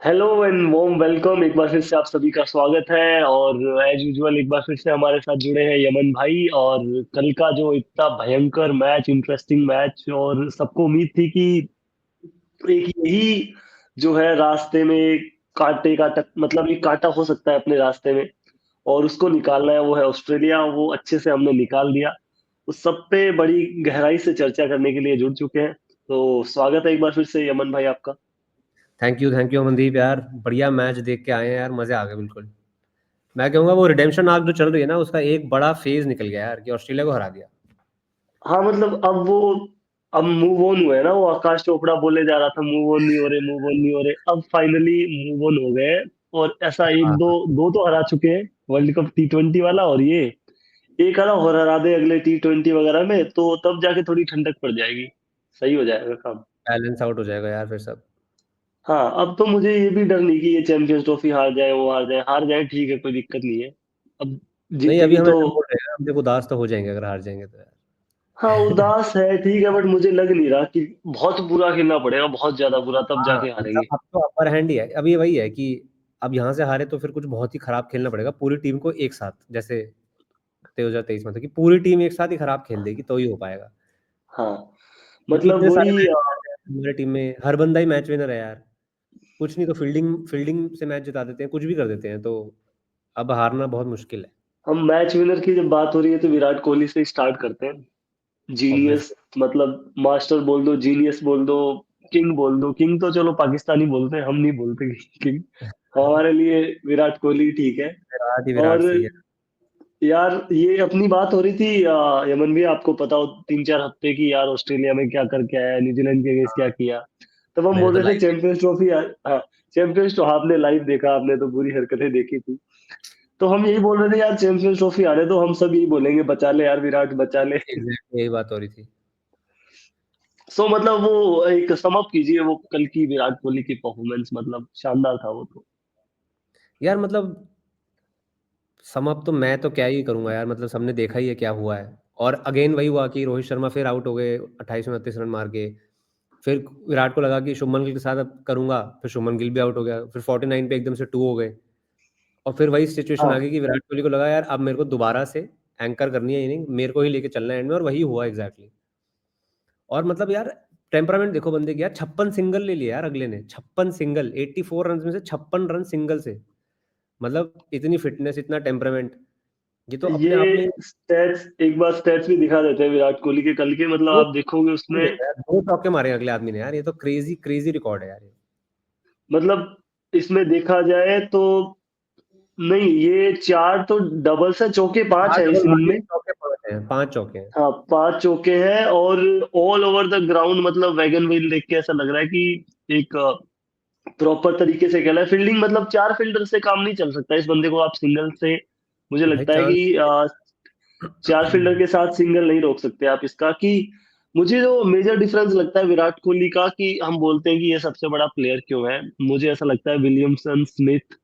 Hello and warm welcome. एक बार फिर से आप सभी का स्वागत है और एज यूजुअल एक बार फिर से हमारे साथ जुड़े हैं यमन भाई। और कल का जो इतना भयंकर मैच, इंटरेस्टिंग मैच, और सबको उम्मीद थी कि एक यही जो है रास्ते में कांटे का टक मतलब एक कांटा हो सकता है अपने रास्ते में और उसको निकालना है, वो है ऑस्ट्रेलिया। वो अच्छे से हमने निकाल दिया। उस सब पे बड़ी गहराई से चर्चा करने के लिए जुड़ चुके हैं। तो स्वागत है एक बार फिर से यमन भाई आपका। थैंक यू अमनदीप यार। बढ़िया मैच देख के आए हैं यार, मजे आ गए बिल्कुल। मैं कहूंगा वो रिडेम्पशन आर्क जो चल रही है ना, उसका एक बड़ा फेज निकल गया यार कि ऑस्ट्रेलिया को हरा दिया। हाँ मतलब अब मूव ऑन हुए ना। वो आकाश चोपड़ा बोले जा रहा था मूव ऑन नहीं हो रहे, मूव ऑन नहीं हो रहे, अब फाइनली मूव ऑन हो गए। और ऐसा एक दो हाँ। दो तो हरा चुके हैं, वर्ल्ड कप T20 वाला, और ये एक आधा और हरा दे अगले T20 वगैरह में तो तब जाके थोड़ी ठंडक पड़ जाएगी, सही हो जाएगा काम। बैलेंस आउट हो जाएगा यार फिर सब। हाँ अब तो मुझे ये भी डर नहीं कि ये चैंपियंस ट्रॉफी हार जाए, वो हार जाए, हार जाए ठीक है, कोई दिक्कत नहीं है। अब नहीं, अभी जीतेगी हमें तो। सपोर्ट रहेगा, हम देखो उदास तो हो जाएंगे अगर हार जाएंगे तो हाँ यार। उदास है ठीक है, बट मुझे लग नहीं रहा कि बहुत बुरा खेलना पड़ेगा, बहुत ज्यादा बुरा, तब हाँ, जाके मतलब हारेंगे। अब तो अपर हैंड ही है। अभी वही है कि अब यहाँ से हारे तो फिर कुछ बहुत ही खराब खेलना पड़ेगा पूरी टीम को एक साथ, जैसे 2023 में था कि पूरी टीम एक साथ ही खराब खेल देगी तो ही हो पाएगा। हाँ क्योंकि मतलब इतने सारे वही मैच हैं हमारे टीम में, हर बंदा ही मैच विनर है यार। कुछ नहीं तो फील्डिंग फील्डिंग से मैच जिता देते हैं, कुछ भी कर देते हैं, तो अब हारना बहुत मुश्किल है। हम मैच विनर की जब बात हो रही है तो विराट कोहली से स्टार्ट करते हैं। Genius, obviously. मतलब मास्टर बोल दो, जीनियस बोल दो, किंग बोल दो। किंग तो चलो पाकिस्तानी बोलते हैं, हम नहीं बोलते किंग। हमारे लिए विराट कोहली ठीक है। विराट ही विराट और सही है। यार ये अपनी बात हो रही थी यमन भी, आपको पता हो 3-4 हफ्ते की, यार ऑस्ट्रेलिया में क्या करके आया, न्यूजीलैंड के अगेंस्ट क्या किया। तब हम मैंने बोल तो रहे थे लाइव चैंपियंस ट्रॉफी। हाँ चैंपियंस तो आपने लाइव देखा, आपने तो बुरी हरकतें देखी थी। तो हम यही बोल रहे थे यार चैंपियंस ट्रॉफी आ रहे, तो हम सब यही बोलेंगे बचा ले यार विराट, बचा ले। एग्जैक्ट यही बात हो रही थी। सो मतलब वो एक सम अप कीजिए वो कल की विराट कोहली की परफॉर्मेंस, मतलब शानदार था वो तो। यार मतलब सम अप तो मैं तो क्या ही करूंगा यार, मतलब सबने देखा ही है क्या हुआ है। और अगेन वही हुआ कि रोहित शर्मा फिर आउट हो गए 28-29 रन मार के। फिर विराट को लगा कि शुभमन गिल के साथ अब करूंगा, फिर शुभमन गिल भी आउट हो गया, फिर 49 पे एकदम से 2 हो गए। और फिर वही सिचुएशन आ हाँ गई कि विराट कोहली को लगा यार अब मेरे को दोबारा से एंकर करनी है इनिंग, मेरे को ही लेके चलना है एंड में, और वही हुआ एग्जैक्टली। और मतलब यार टेम्परामेंट देखो बंदे की यार, 56 सिंगल ले लिया यार अगले ने, 56 सिंगल, 84 रन में से 56 रन सिंगल से। मतलब इतनी फिटनेस, इतना टेम्परामेंट, ये तो अपने आप ये में। स्टैट्स, एक बार स्टैट्स भी दिखा देते हैं विराट कोहली के कल के, मतलब दो आप देखोगे उसमें। देखा यार, 2 चौके मारे अगले आदमी ने यार, ये तो क्रेजी क्रेजी रिकॉर्ड है यार ये। मतलब इसमें देखा जाए तो नहीं, ये चार तो डबल्स है, चौके पांच चार है इस डबल इनिंग मारे, में। चौके 5 हैं, 5 चौके हैं। हाँ 5 चौके हैं और ऑल ओवर द ग्राउंड, मतलब वैगन व्हील देख के ऐसा लग रहा है कि एक प्रॉपर तरीके से खेला है। फील्डिंग मतलब 4 फील्डर से काम नहीं चल सकता इस बंदे को आप सिंगल से। मुझे भाई लगता है चांस। कि 4 फील्डर के साथ सिंगल नहीं रोक सकते आप इसका। कि मुझे जो मेजर डिफरेंस लगता है विराट कोहली का, कि हम बोलते हैं कि ये सबसे बड़ा प्लेयर क्यों है, मुझे ऐसा लगता है विलियमसन, स्मिथ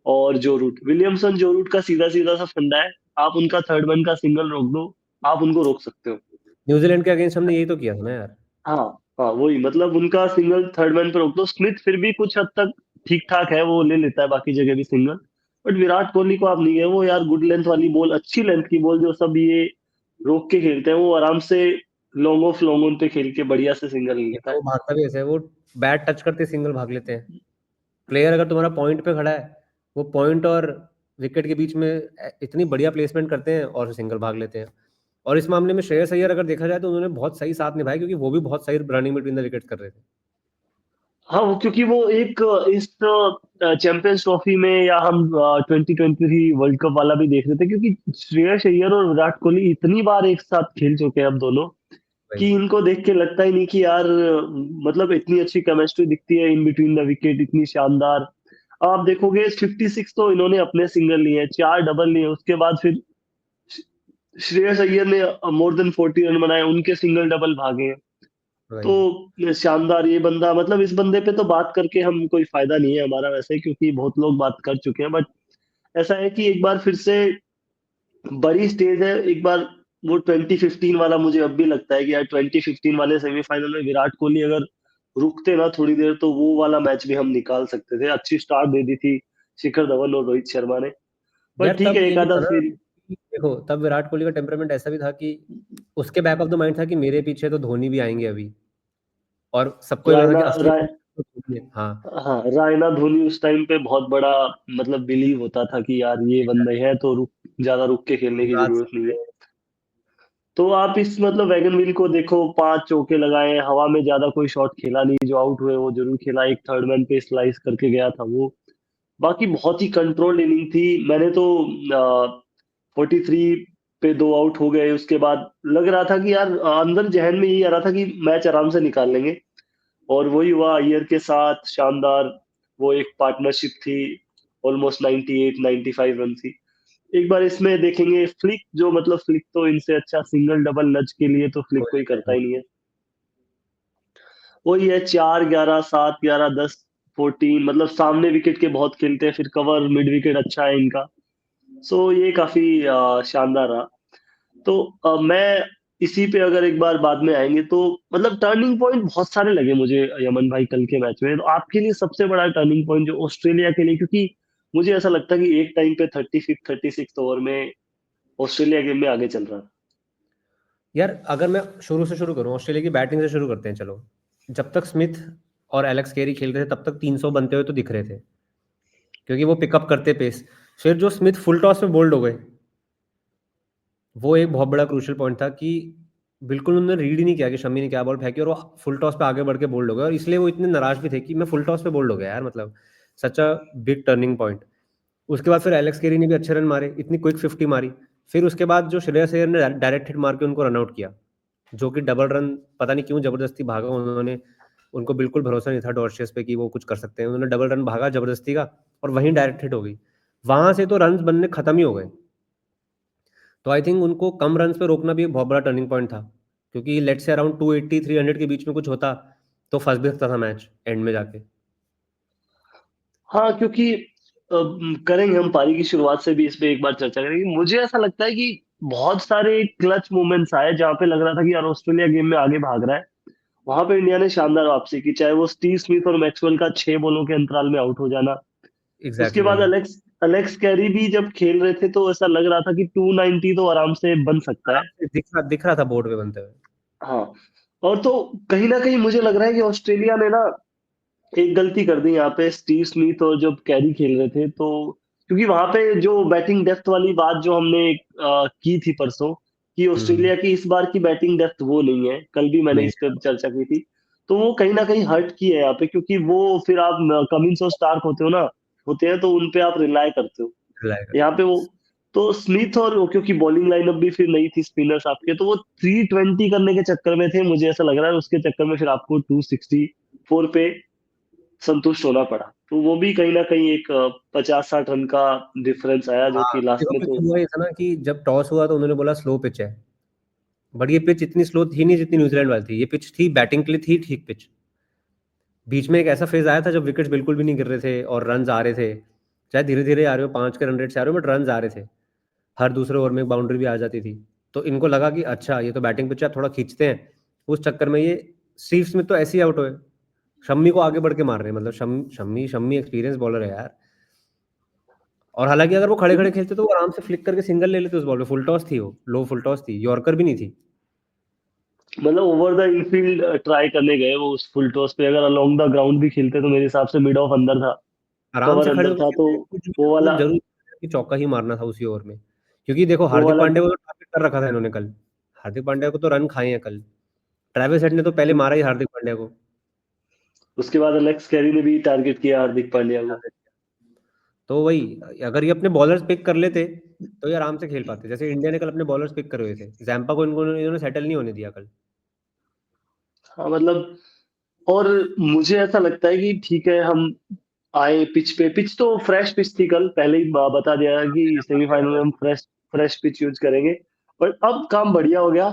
और जो रूट। विलियमसन जो रूट का सीधा सीधा सा फंडा है, आप उनका थर्ड मैन का सिंगल रोक दो, आप उनको रोक सकते हो। न्यूजीलैंड के अगेंस्ट हमने यही तो किया था ना यार। हाँ हाँ वही, मतलब उनका सिंगल थर्ड मैन पे रोक दो। स्मिथ फिर भी कुछ हद तक ठीक ठाक है, वो ले लेता है बाकी जगह भी सिंगल। बट विराट कोहली को आप नहीं है, वो यार गुड लेंथ वाली बॉल, अच्छी लेंथ की बॉल जो सब ये रोक के खेलते हैं, वो आराम से लॉन्ग ऑफ लॉन्ग ऑन पे खेल के बढ़िया से सिंगल ले ये लेता तो है। वो भागता भी ऐसे है, वो बैट टच करते सिंगल भाग लेते हैं। प्लेयर अगर तुम्हारा पॉइंट पे खड़ा है, वो पॉइंट और विकेट के बीच में इतनी बढ़िया प्लेसमेंट करते हैं और सिंगल भाग लेते हैं। और इस मामले में श्रेयस अय्यर अगर देखा जाए तो उन्होंने बहुत सही साथ निभाया, क्योंकि वो भी बहुत सही रनिंग बिटवीन द विकेट कर रहे थे। हाँ वो क्योंकि वो एक इस चैंपियंस ट्रॉफी में, या हम 2023 वर्ल्ड कप वाला भी देख रहे थे, क्योंकि श्रेयस अय्यर और विराट कोहली इतनी बार एक साथ खेल चुके हैं अब दोनों, कि भाई इनको देख के लगता ही नहीं कि यार मतलब इतनी अच्छी केमिस्ट्री दिखती है इन बिटवीन द विकेट, इतनी शानदार। आप देखोगे 56 तो इन्होंने अपने सिंगल लिए हैं, 4 डबल लिए, उसके बाद फिर श्रेयस अय्यर ने मोर देन 40 रन बनाए, उनके सिंगल डबल भागे हैं। भाई तो शानदार ये बंदा, मतलब इस बंदे पे तो बात करके हम कोई फायदा नहीं है हमारा वैसे, क्योंकि बहुत लोग बात कर चुके हैं। बट ऐसा है कि एक बार फिर से बड़ी स्टेज है, एक बार वो 2015 वाला मुझे अब भी लगता है कि यार 2015 वाले सेमीफाइनल में विराट कोहली अगर रुकते ना थोड़ी देर तो वो वाला मैच भी हम निकाल सकते थे। अच्छी स्टार्ट दे दी थी शिखर धवन और रोहित शर्मा ने। पर यार ठीक तब है, ये एक भी आधा था ना फिर। कि देखो तब विराट कोहली का टेम्परामेंट ऐसा भी था कि उसके बैक ऑफ द माइंड था कि मेरे पीछे तो धोनी भी आएंगे अभी, और सबको ये लगा था रायना कि असली राय तो धोनी है। हाँ, हाँ, रायना धोनी उस टाइम पे बहुत बड़ा मतलब बिलीव होता था कि यार ये बंदे हैं तो ज्यादा रुक के खेलने की युवराज जरूरत नहीं सिंह है। थे। तो आप इस मतलब वैगन व्हील को देखो, 5 चौके लगाए, हवा में ज्यादा कोई शॉट खेला नहीं, जो आउट हुए वो जरूर खेला, एक थर्ड मैन पे स्लाइस करके गया था वो। बाकी बहुत ही कंट्रोल्ड इनिंग थी। मैंने तो 43 पे 2 आउट हो गए, उसके बाद लग रहा था कि यार अंदर जहन में यही आ रहा था कि मैच आराम से निकाल लेंगे। और वही हुआ, अय्यर के साथ शानदार वो एक पार्टनरशिप थी। ऑलमोस्ट 98 95 रन थी। एक बार इसमें देखेंगे फ्लिक, जो मतलब फ्लिक तो इनसे अच्छा सिंगल डबल नच के लिए तो फ्लिक कोई कोई नहीं करता है। ही नहीं है। वही है, 4 11 7 11 10 14, मतलब सामने विकेट के बहुत खेलते हैं, फिर कवर मिड विकेट अच्छा है इनका। सो ये काफी शानदार रहा। तो मैं इसी पे अगर एक बार बाद में आएंगे तो मतलब टर्निंग पॉइंट बहुत सारे लगे मुझे यमन भाई कल के मैच में। तो आपके लिए सबसे बड़ा टर्निंग पॉइंट जो ऑस्ट्रेलिया के लिए, क्योंकि मुझे ऐसा लगता है कि एक टाइम पे 35 36 ओवर में ऑस्ट्रेलिया गेम में आगे चल रहा है। यार अगर मैं शुरू से शुरू करूँ, ऑस्ट्रेलिया की बैटिंग से शुरू करते हैं चलो। जब तक स्मिथ और एलेक्स केरी खेल रहे थे तब तक 300 बनते हुए तो दिख रहे थे, क्योंकि वो पिकअप करते पेस। फिर जो स्मिथ फुल टॉस में बोल्ड हो गए, वो एक बहुत बड़ा क्रूशियल पॉइंट था कि बिल्कुल उन्होंने रीड ही नहीं किया कि शमी ने क्या बॉल फेंकी, और वो फुल टॉस पे आगे बढ़ के बोल्ड हो गए, और इसलिए वो इतने नाराज भी थे कि मैं फुल टॉस पे बोल्ड हो गया यार, मतलब सच अ बिग टर्निंग पॉइंट। उसके बाद फिर एलेक्स केरी ने भी अच्छे रन मारे, इतनी क्विक 50 मारी। फिर उसके बाद जो श्रेयस अय्यर ने डायरेक्ट हिट मार के उनको रन आउट किया, जो कि डबल रन, पता नहीं क्यों जबरदस्ती भागा उन्होंने। उनको बिल्कुल भरोसा नहीं था डॉर्शियस पे कि वो कुछ कर सकते हैं, उन्होंने डबल रन भागा जबरदस्ती का, और वहीं डायरेक्ट हिट हो गई। वहां से तो रन बनने खत्म ही हो गए। तो आई थिंक उनको कम रन पे रोकना भी एक बहुत बड़ा टर्निंग पॉइंट था, क्योंकि लेट से अराउंड 280 300 के बीच में कुछ होता तो फंस भी सकता था मैच एंड में जाके। हाँ, क्योंकि करेंगे हम पारी की शुरुआत से भी इस पे एक बार चर्चा करेंगे। मुझे ऐसा लगता है कि बहुत सारे क्लच मोमेंट्स आए जहाँ पे लग रहा था कि यार ऑस्ट्रेलिया गेम में आगे भाग रहा है। वहां पे इंडिया ने शानदार वापसी की, चाहे वो स्टीव स्मिथ और मैक्सवेल का 6 बॉलों के अंतराल में आउट हो जाना। उसके एग्जैक्टली बाद वही। अलेक्स अलेक्स कैरी भी जब खेल रहे थे तो ऐसा लग रहा था कि 290 तो आराम से बन सकता है। आराम से दिख रहा था बोर्ड पे बनते हुए। हाँ। और तो कहीं ना कहीं मुझे लग रहा है कि ऑस्ट्रेलिया ने ना एक गलती कर दी यहाँ पे, स्टीव स्मिथ और जब कैरी खेल रहे थे तो, क्योंकि वहां पे जो बैटिंग डेप्थ वाली बात जो हमने की थी परसों, कि हम्म। ऑस्ट्रेलिया की इस बार की बैटिंग डेप्थ वो नहीं है, कल भी मैंने नहीं इस पर चर्चा की थी। तो वो कहीं ना कहीं हर्ट की है यहाँ पे, क्योंकि वो फिर आप कमिंस और स्टार्क होते हो ना, होते हैं तो उन पे आप रिलाय करते हो। खिलाएगा। यहाँ पे वो, तो स्मिथ और क्योंकि बॉलिंग लाइनअप भी फिर नहीं थी स्पिनर्स आपके, तो वो 320 करने के चक्कर में थे, मुझे ऐसा लग रहा है उसके चक्कर में फिर आपको 264 पे संतुष्ट होना पड़ा। तो वो भी कहीं ना कहीं एक 50 60 रन का डिफरेंस आया, जो हाँ, कि लास्ट देखो में पीछे तो। हुआ ये था ना कि जब टॉस हुआ तो उन्होंने बोला स्लो पिच है, बट ये पिच इतनी स्लो थी नहीं जितनी न्यूजीलैंड वाली थी। ये पिच थी बैटिंग के लिए, थी ठीक पिच। बीच में एक ऐसा फेज आया था जब विकेट्स बिल्कुल भी नहीं गिर रहे थे और रन आ रहे थे, चाहे धीरे धीरे आ रहे हो, 5 के रन रेट से आ रहे हो, बट रन आ रहे थे। हर दूसरे ओवर में एक बाउंड्री भी आ जाती थी। तो इनको लगा कि अच्छा ये तो बैटिंग पिच है, थोड़ा खींचते हैं। उस चक्कर में ये स्टीव स्मिथ तो ऐसे ही आउट हुए। शम्मी को आगे बढ़ के मार रहे हैं, मतलब शम्मी शम्मी एक्सपीरियंस बॉलर है यार। और हालांकि अगर वो खड़े खड़े खेलते तो वो आराम से फ्लिक करके सिंगल ले लेते उस बॉल पे। फुल टॉस थी, वो लो फुल टॉस थी, यॉर्कर भी नहीं थी। मतलब ओवर द इनफील्ड ट्राई करने गए वो उस फुल टॉस पे, अगर अलोंग द ग्राउंड भी खेलते तो मेरे हिसाब से मिड ऑफ अंदर था, आराम कवर से खड़े अंदर होकर था, तो खेलते कुछ भी, वो मतलब वाला जरूर कि चौका ही मारना था उसी ओवर में। क्योंकि देखो वो हार्दिक वाला पांड्या को तो टारगेट कर रखा था इन्होंने कल। हार्दिक पांड्या को तो रन खाए हैं कल। ट्रेविस हेड ने तो पहले मारा ही हार्दिक पांड्या को। उसके बाद अलेक्स कैरी ने भी टारगेट किया हार्दिक पांड्या को। तो वही, अगर ये अपने बॉलर्स पिक कर लेते तो ये आराम से खेल पाते, जैसे इंडिया ने कल अपने बॉलर्स पिक करे हुए थे। जैम्पा को इन्होंने सेटल नहीं होने दिया कल। हाँ मतलब, और मुझे ऐसा लगता है कि ठीक है हम आए पिच पे, पिच तो फ्रेश पिच थी कल, पहले ही बता दिया है कि सेमीफाइनल में हम फ्रेश फ्रेश पिच यूज करेंगे। पर अब काम बढ़िया हो गया,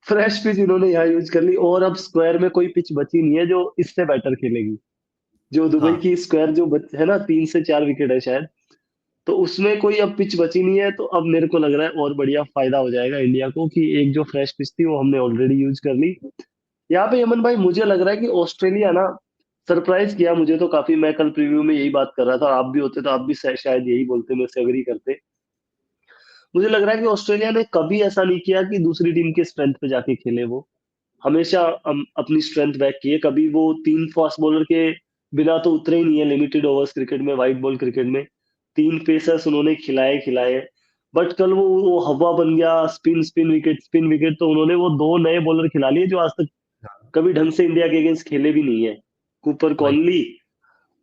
फ्रेश पिच इन्होंने यहाँ यूज कर ली, और अब स्क्वायर में कोई पिच बची नहीं है जो इससे बेटर खेलेगी। जो दुबई हाँ, की स्क्वायर जो है ना, 3 से 4 विकेट है शायद, तो उसमें कोई अब पिच बची नहीं है। तो अब मेरे को लग रहा है और बढ़िया फायदा हो जाएगा इंडिया को कि एक जो फ्रेश पिच थी वो हमने ऑलरेडी यूज कर ली। यहाँ पे यमन भाई मुझे लग रहा है कि ऑस्ट्रेलिया ना सरप्राइज किया मुझे तो काफी। मैं कल प्रीव्यू में यही बात कर रहा था, आप भी होते तो आप भी शायद यही बोलते, मेरे से एग्री करते। मुझे लग रहा है कि ऑस्ट्रेलिया ने कभी ऐसा नहीं किया कि दूसरी टीम के स्ट्रेंथ पे जाके खेले वो। हमेशा अपनी स्ट्रेंथ बैक की है। कभी वो तीन फास्ट बॉलर के बिना तो उतरे ही नहीं है लिमिटेड ओवर्स क्रिकेट में, वाइट बॉल क्रिकेट में। तीन पेसर्स उन्होंने खिलाए खिलाए। बट कल वो हवा बन गया, spin spin wicket spin wicket, तो उन्होंने वो दो नए बॉलर खिला लिए जो आज तक हाँ, कभी ढंग से इंडिया के अगेंस्ट खेले भी नहीं है। कूपर वही। कॉनली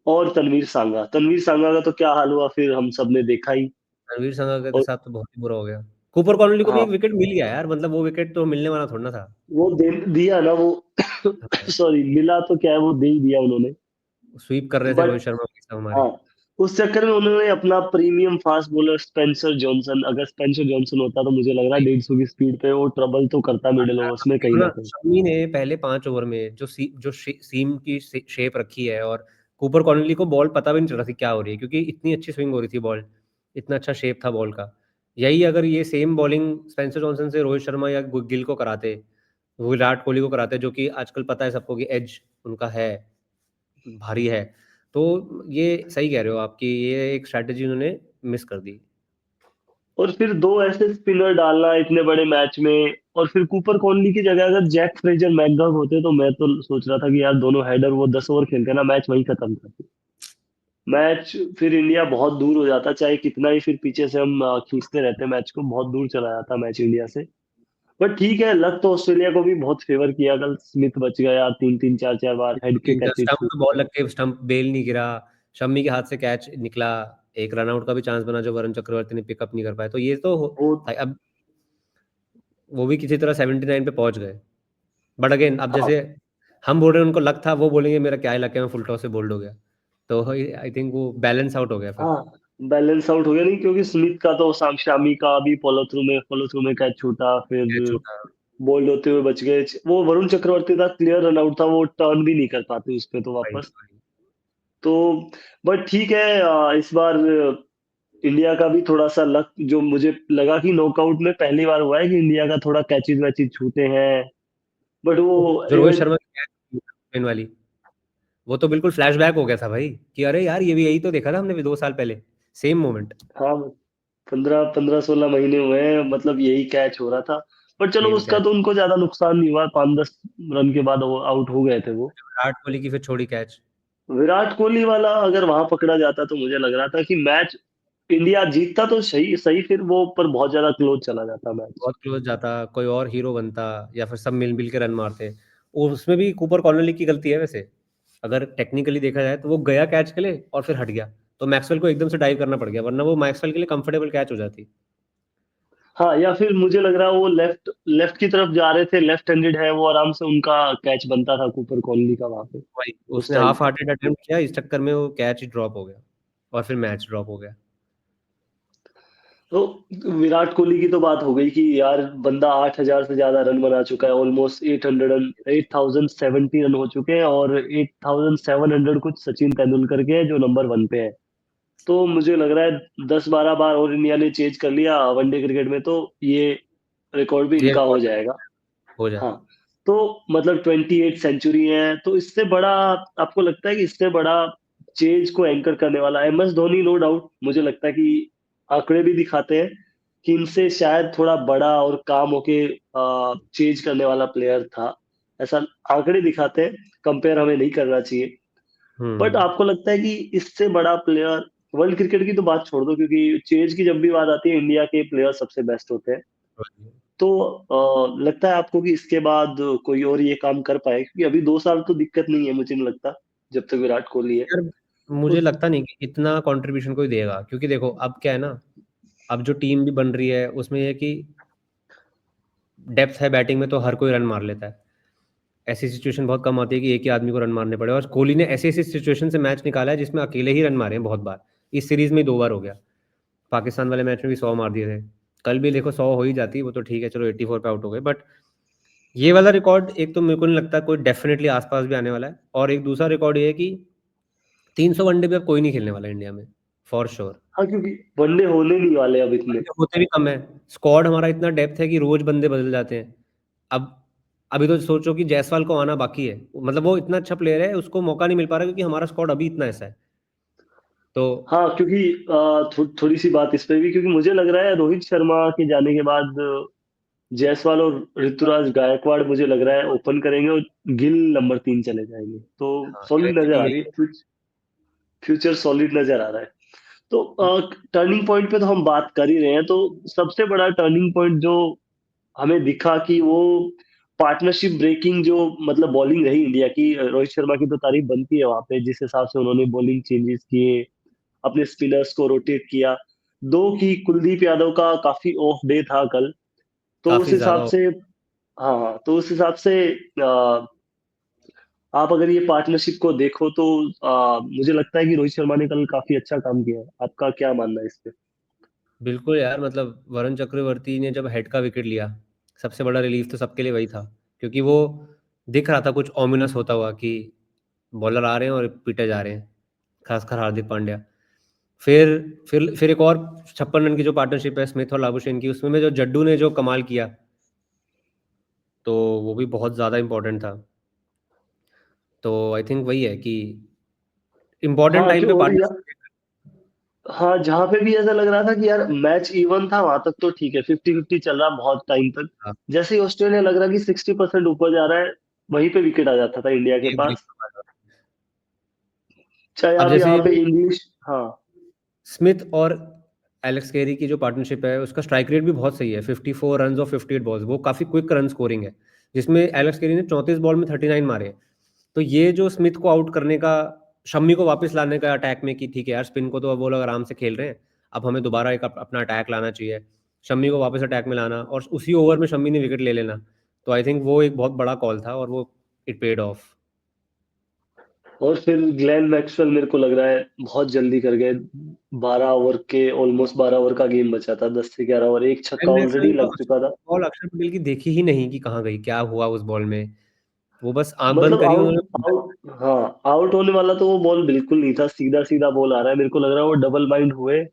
और तनवीर सांगा। तनवीर सांगा का तो क्या हाल हुआ फिर हम सब ने देखा ही। रणवीर संगा के और साथ तो बहुत ही बुरा हो गया। कूपर कॉलोनी को भी हाँ, एक विकेट मिल गया यार, मतलब वो विकेट तो मिलने वाला थोड़ा ना था। वो दे दिया ना वो। हाँ, सॉरी, मिला तो क्या है, वो दे ही दिया उन्होंने। स्वीप कर रहे थे बट रोहित शर्मा के साथ हाँ, हमारे। उस चक्कर में उन्होंने अपना premium fast bowler Spencer Johnson, अगर स्पेंसर जॉनसन होता तो मुझे लग रहा है 150 की स्पीड पे वो ट्रबल तो करता मिडिल ओवर्स में कहीं देखो ना ना, कहीं। शमी ने पहले 5 ओवर में जो सीम की शेप रखी है, और कूपर कॉलोनी को बॉल पता भी नहीं चल रहा थी क्या हो रही है, क्योंकि इतनी अच्छी स्विंग हो रही थी बॉल, इतना अच्छा शेप था बॉल का। यही अगर ये सेम बॉलिंग स्पेंसर जॉनसन से रोहित शर्मा या गिल को कराते, विराट कोहली को कराते, जो कि आजकल पता है सबको कि एज उनका है, भारी है, तो ये सही कह रहे हो आप कि ये एक स्ट्रैटेजी उन्होंने मिस कर दी। और फिर दो ऐसे स्पिनर डालना इतने बड़े मैच में, और फिर कूपर कॉनली की जगह अगर जैक फ्रेजर मैकगव होते तो मैं तो सोच रहा था कि यार दोनों हेडर वो 10 ओवर खेलते ना, मैच वहीं खत्म करते। मैच फिर इंडिया बहुत दूर हो जाता, चाहे कितना ही फिर पीछे से हम खींचते रहते, मैच को बहुत दूर चला जाता मैच इंडिया से। बट ठीक है, लक तो ऑस्ट्रेलिया को भी बहुत फेवर किया। कल स्मिथ बच गया, तीन तीन चार चार बार हेड के कैचेस स्टंप छूट में बॉल गए। लग के स्टंप बेल नहीं गिरा, शम्मी के हाथ से कैच निकला, एक रनआउट का भी चांस बना जो वरुण चक्रवर्ती ने पिकअप नहीं कर पाया, तो ये तो वो अब वो भी किसी तरह 79 पे पहुंच गए। बट अगेन अब हाँ जैसे हम बोल रहे हैं उनको लक था, वो बोलेंगे मेरा क्या ही लक है, मैं फुल टॉस से बोल्ड हो गया, तो आई थिंक वो बैलेंस आउट हो गया फिर। हाँ, बैलेंस आउट हो गया नहीं, क्योंकि स्मिथ का तो शामी का भी फॉलो थ्रू में कैच छूटा, कैच फिर छूटा। बोल्ड होते हुए बच गए। वो वरुण चक्रवर्ती था, क्लियर रन आउट था, वो टर्न भी नहीं कर पाते उस पे तो वही वापस। वही। तो बट ठीक है, इस बार इंडिया का भी थोड़ा सा लक, जो मुझे लगा कि नॉकआउट में पहली बार हुआ है कि इंडिया का थोड़ा कैचेज वैचेज छूटे हैं। बट वो जो रोहित इवेंट, शर्मा की कैच वाली, वो तो बिल्कुल फ्लैशबैक हो गया था भाई, कि अरे यार ये भी यही तो देखा था हमने भी 2 साल पहले, सेम मोमेंट। हाँ, 15 16 महीने हुए हैं, मतलब यही कैच हो रहा था। पर चलो, सेम उसका कैच। तो उनको ज्यादा नुकसान नहीं हुआ, 5 10 रन के बाद वो आउट हो गए थे वो। विराट कोहली की फिर छोड़ी कैच। विराट कोहली वाला अगर वहां पकड़ा जाता तो मुझे लग रहा था कि मैच इंडिया जीतता तो सही सही, फिर वो पर बहुत ज्यादा क्लोज चला जाता मैच। बहुत क्लोज जाता, कोई और हीरो बनता, या फिर सब मिल मिल के रन मारते। और उसमें भी कूपर कॉर्नरली की गलती है वैसे, अगर टेक्निकली देखा जाए तो वो गया कैच के लिए और फिर हट गया, तो मैक्सवेल को एकदम से डाइव करना पड़ गया, वरना वो मैक्सवेल के लिए कंफर्टेबल कैच हो जाती। हाँ, या फिर मुझे लग रहा है वो लेफ्ट लेफ्ट की तरफ जा रहे थे, लेफ्ट हैंडेड है वो, आराम से उनका कैच बनता था कूपर कॉनली का वहां पे वही, उस उसने टाइम हाफ पे। हार्टेड अटेम्प्ट किया, इस चक्कर में वो कैच ही ड्रॉप हो गया, और फिर मैच ड्रॉप हो गया। तो विराट कोहली की तो बात हो गई कि यार बंदा 8,000 से ज्यादा रन बना चुका है, ऑलमोस्ट 8,070 रन हो चुके हैं, और 8,700 कुछ सचिन तेंदुलकर के हैं, जो नंबर 1 पे है। तो मुझे लग रहा है 10 12 बार और इंडिया ने चेज कर लिया वनडे क्रिकेट में, तो ये रिकॉर्ड भी ये इनका हो रिकॉर्ड जाएगा। हो जाए। हाँ, तो मतलब 28 सेंचुरी है, तो इससे बड़ा आपको लगता है कि इससे बड़ा चेज को एंकर करने वाला MS धोनी, नो डाउट मुझे लगता है कि आंकड़े भी दिखाते हैं कि इनसे शायद थोड़ा बड़ा और काम होके चेज करने वाला प्लेयर था, ऐसा आंकड़े दिखाते हैं। कंपेयर हमें नहीं करना चाहिए। बट हम्म। आपको लगता है कि इससे बड़ा प्लेयर, वर्ल्ड क्रिकेट की तो बात छोड़ दो, क्योंकि चेज की जब भी बात आती है इंडिया के प्लेयर सबसे बेस्ट होते हैं। तो लगता है आपको कि इसके बाद कोई और ये काम कर पाए? क्योंकि अभी 2 साल तो दिक्कत नहीं है, मुझे नहीं लगता, जब तक विराट कोहली है। यार मुझे उस लगता नहीं कि इतना कंट्रीब्यूशन कोई देगा, क्योंकि देखो अब क्या है ना, अब जो टीम भी बन रही है उसमें ये है कि डेप्थ है बैटिंग में, तो हर कोई रन मार लेता है। ऐसी सिचुएशन बहुत कम आती है कि एक ही आदमी को रन मारने पड़े, और कोहली ने ऐसी ऐसी सिचुएशन से मैच निकाला है जिसमें अकेले ही रन मारे हैं बहुत बार। इस सीरीज में 2 बार हो गया, पाकिस्तान वाले मैच में भी 100 मार दिए थे, कल भी देखो 100 हो ही जाती, वो तो ठीक है चलो 84 पे आउट हो गए, बट ये वाला रिकॉर्ड एक तो मेरे को नहीं लगता कोई डेफिनेटली आसपास भी आने वाला है, और एक दूसरा रिकॉर्ड ये है कि 300 वनडे पे अब कोई नहीं खेलने वाला इंडिया में, फॉर श्योर। हाँ, क्योंकि वनडे होने नहीं वाले अब इतने। वनडे होते भी कम है, स्क्वाड हमारा इतना डेप्थ है कि रोज बंदे बदल जाते हैं अब। अभी तो सोचो कि जायसवाल को आना बाकी है, मतलब वो इतना अच्छा प्लेयर है, उसको मौका नहीं मिल पा रहा क्योंकि हमारा स्क्वाड अभी इतना ऐसा है। तो हाँ, क्योंकि थोड़ी सी बात इस पे भी, क्योंकि मुझे लग रहा है रोहित शर्मा के जाने के बाद जायसवाल और ऋतुराज गायकवाड़ मुझे लग रहा है ओपन करेंगे और गिल नंबर 3 चले जाएंगे, तो हाँ, सॉलिड नजर इवेंचुअली आ यही रही है, है। फ्यूचर सॉलिड नजर आ रहा है। तो टर्निंग पॉइंट पे तो हम बात कर ही रहे हैं, तो सबसे बड़ा टर्निंग पॉइंट जो हमें दिखा कि वो पार्टनरशिप ब्रेकिंग जो मतलब बॉलिंग रही इंडिया की, रोहित शर्मा की तो तारीफ बनती है वहां पे, जिस हिसाब से उन्होंने बॉलिंग चेंजेस किए, अपने स्पिनर्स को रोटेट किया। दो की कुलदीप यादव का काफी ऑफ डे था कल, तो उस काफी हिसाब ज्यादा। से, हाँ तो उस हिसाब से आप अगर ये पार्टनरशिप को देखो तो मुझे लगता है कि रोहित शर्मा ने कल काफी अच्छा काम किया है। आपका क्या मानना है इस पे? बिल्कुल यार, मतलब वरुण चक्रवर्ती ने जब हेड का विकेट लिया, सबसे बड़ा रिलीफ तो सबके लिए वही था, क्योंकि वो दिख रहा था कुछ ओमिनस होता हुआ कि बॉलर आ रहे हैं और पीटे जा रहे हैं, खासकर हार्दिक पांड्या। फिर फिर एक और 56 रन की जो पार्टनरशिप है स्मिथ और लाबुशेन की, उसमें में जो जड्डू ने जो कमाल किया, तो वो भी बहुत ज़्यादा इंपॉर्टेंट था। तो आई थिंक वही है कि इंपॉर्टेंट हाँ टाइम क्यों, पे और पार्टनरशिप। हाँ जहां पे भी ऐसा लग रहा था कि यार मैच इवन था वहां तक तो ठीक है, 50-50 चल रहा बहुत टाइम तक। हाँ, जैसे ही ऑस्ट्रेलिया लग रहा कि 60% ऊपर जा रहा है, वहीं पे विकेट आ जाता था इंडिया के एक ब्रेक। पास। चाहे अब आप जैसे यहाँ ये पे इंग्लिश, हाँ स्मिथ और एलेक्स कैरी की जो पार्टनरशिप है, उसका स्ट्राइक रेट भी बहुत सही है, 54 रन और 58 बॉल्स, वो काफ़ी क्विक रन स्कोरिंग है, जिसमें एलेक्स कैरी ने 34 बॉल में 39 मारे हैं। तो ये जो स्मिथ को आउट करने का, शम्मी को वापस लाने का अटैक में, कि ठीक है यार स्पिन को तो अब वो लोग आराम से खेल रहे हैं, अब हमें दोबारा एक अपना अटैक लाना चाहिए, शम्मी को वापस अटैक में लाना और उसी ओवर में शम्मी ने विकेट ले लेना। तो आई थिंक वो एक बहुत बड़ा कॉल था और वो इट पेड ऑफ। और फिर ग्लेन मैक्सवेल मेरे को लग रहा है बहुत जल्दी कर गए। 12 ओवर के, ऑलमोस्ट 12 ओवर का गेम बचा था, 10 से 11 ओवर, एक छक्का एंड मैक्सवेल ऑलरेडी ने तो लग चुका था। बॉल अक्षर पटेल की देखी ही नहीं कि कहाँ गई, क्या हुआ उस बॉल में। वो बस आंख बंद मतलब करी आउट उन्होंने। आउट हाँ, आउट होने वाला तो वो बॉल बिल्कुल नहीं था, सीधा सीधा बॉल आ रहा है, मेरे को लग रहा है वो डबल माइंड हुए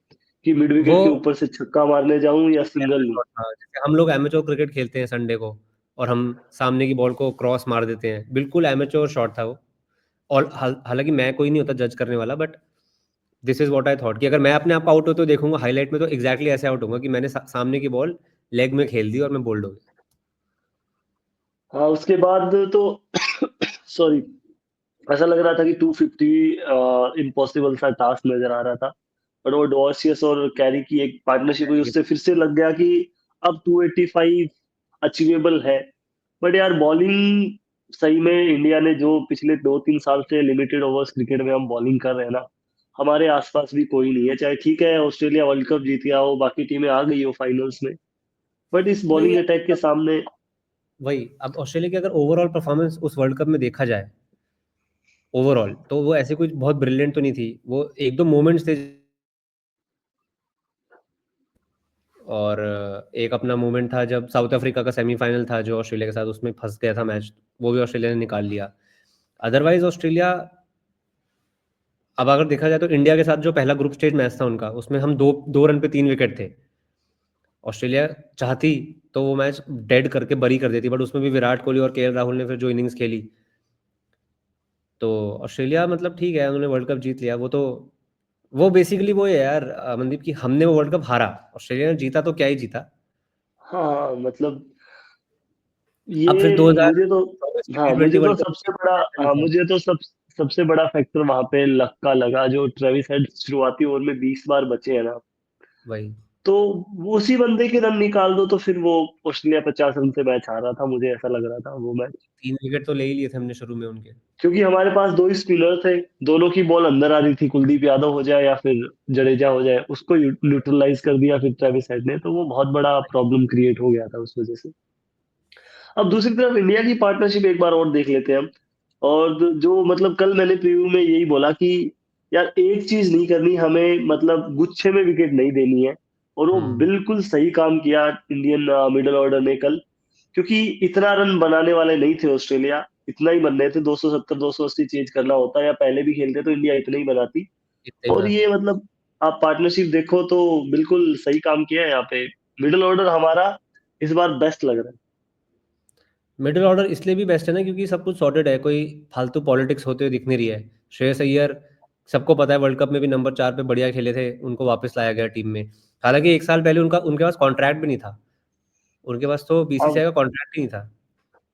कि मिड वो विकेट के ऊपर से छक्का मारने जाऊं या सिंगल लूं। एमेच्योर था, जैसे हम लोग एमेच्योर क्रिकेट खेलते हैं संडे को, और हम सामने की बॉल को क्रॉस मार देते हैं, बिल्कुल एमेच्योर शॉट था वो। और हालांकि मैं कोई नहीं होता जज करने वाला, but this is what I thought, कि अगर मैं अपने आप को आउट होते हुए देखूंगा हाईलाइट में, तो एग्जैक्टली ऐसे आउट होगा कि मैंने सामने की बॉल लेग में खेल दी और मैं बोल्ड हो गया। हाँ उसके बाद तो सॉरी, ऐसा लग रहा था कि 250 इम्पॉसिबल सा टास्क नजर आ रहा था। बट वो डॉर्सियस और कैरी की एक पार्टनरशिप हुई, उससे फिर से लग गया कि अब 285 अचीवेबल है। बट यार बॉलिंग सही में इंडिया ने जो पिछले 2-3 साल से लिमिटेड ओवर्स क्रिकेट में हम बॉलिंग कर रहे हैं ना, हमारे आसपास भी कोई नहीं है। चाहे ठीक है ऑस्ट्रेलिया वर्ल्ड कप जीत गया हो, बाकी टीमें आ गई हो फाइनल्स में, बट इस नहीं बॉलिंग यार, अटैक के मतलब सामने। वही, अब ऑस्ट्रेलिया की अगर ओवरऑल परफॉर्मेंस उस वर्ल्ड कप में देखा जाए, ओवरऑल तो वो ऐसे कुछ बहुत ब्रिलियंट तो नहीं थी, वो एक दो मोमेंट्स थे। और एक अपना मोमेंट था जब साउथ अफ्रीका का सेमीफाइनल था जो ऑस्ट्रेलिया के साथ, उसमें फंस गया था मैच, वो भी ऑस्ट्रेलिया ने निकाल लिया। अदरवाइज ऑस्ट्रेलिया, अब अगर देखा जाए तो इंडिया के साथ जो पहला ग्रुप स्टेज मैच था उनका, उसमें हम दो दो रन पे 3 विकेट थे। ऑस्ट्रेलिया चाहती तो वो मैच डेड करके बरी कर देती, बट उसमें भी विराट कोहली और केएल राहुल ने फिर जो इनिंग्स खेली, तो ऑस्ट्रेलिया मतलब ठीक है, उन्होंने वर्ल्ड कप जीत लिया। वो तो वो बेसिकली वो है यार, मनदीप, की हमने वो वर्ल्ड कप हारा, ऑस्ट्रेलिया ने जीता तो क्या ही जीता। हाँ मतलब अब फिर ये मुझे तो, 2024 की हाँ T20 मुझे तो वर्ल्ड कप सबसे बड़ा, नहीं हाँ था। मुझे तो सबसे बड़ा फैक्टर वहां पे लक का लगा, जो ट्रेविस हेड शुरुआती ओवर में 20 बार बचे हैं ना, वही, तो वो उसी बंदे के रन निकाल दो तो फिर वो ऑस्ट्रेलिया 50 रन से मैच हारा था, मुझे ऐसा लग रहा था वो मैच। 3 विकेट तो ले ही लिए थे हमने शुरू में उनके। क्योंकि हमारे पास दो ही स्पिनर थे, दोनों की बॉल अंदर आ रही थी, कुलदीप यादव हो जाए या फिर जडेजा हो जाए, उसको न्यूट्रलाइज कर दिया फिर ट्रेविस हेड ने, तो वो बहुत बड़ा प्रॉब्लम क्रिएट हो गया था उस वजह से। अब दूसरी तरफ इंडिया की पार्टनरशिप एक बार और देख लेते हैं हम। और जो मतलब कल मैंने प्रीव्यू में यही बोला कि यार एक चीज नहीं करनी हमें, मतलब गुच्छे में विकेट नहीं देनी है, और वो हम्म। बिल्कुल सही काम किया इंडियन मिडिल ऑर्डर ने कल। क्योंकि इतना रन बनाने वाले नहीं थे ऑस्ट्रेलिया, इतना ही बन रहे थे, 270 280 चेज करना होता, या पहले भी खेलते तो इंडिया इतना ही बनाती। इतने ही और बनाते। ये मतलब आप पार्टनरशिप देखो तो बिल्कुल सही काम किया है यहाँ पे, मिडिल ऑर्डर हमारा इस बार बेस्ट लग रहा है। मिडिल ऑर्डर इसलिए भी बेस्ट है ना क्योंकि सब कुछ सॉर्टेड है, कोई फालतू पॉलिटिक्स होते हुए दिख नहीं रही है। श्रेयस अय्यर, सबको पता है वर्ल्ड कप में भी नंबर 4 पे बढ़िया खेले थे, उनको वापस लाया गया टीम में। हालांकि एक साल पहले उनका उनके पास कॉन्ट्रैक्ट भी नहीं था, उनके पास तो अब बीसीसीआई का कॉन्ट्रैक्ट ही नहीं था।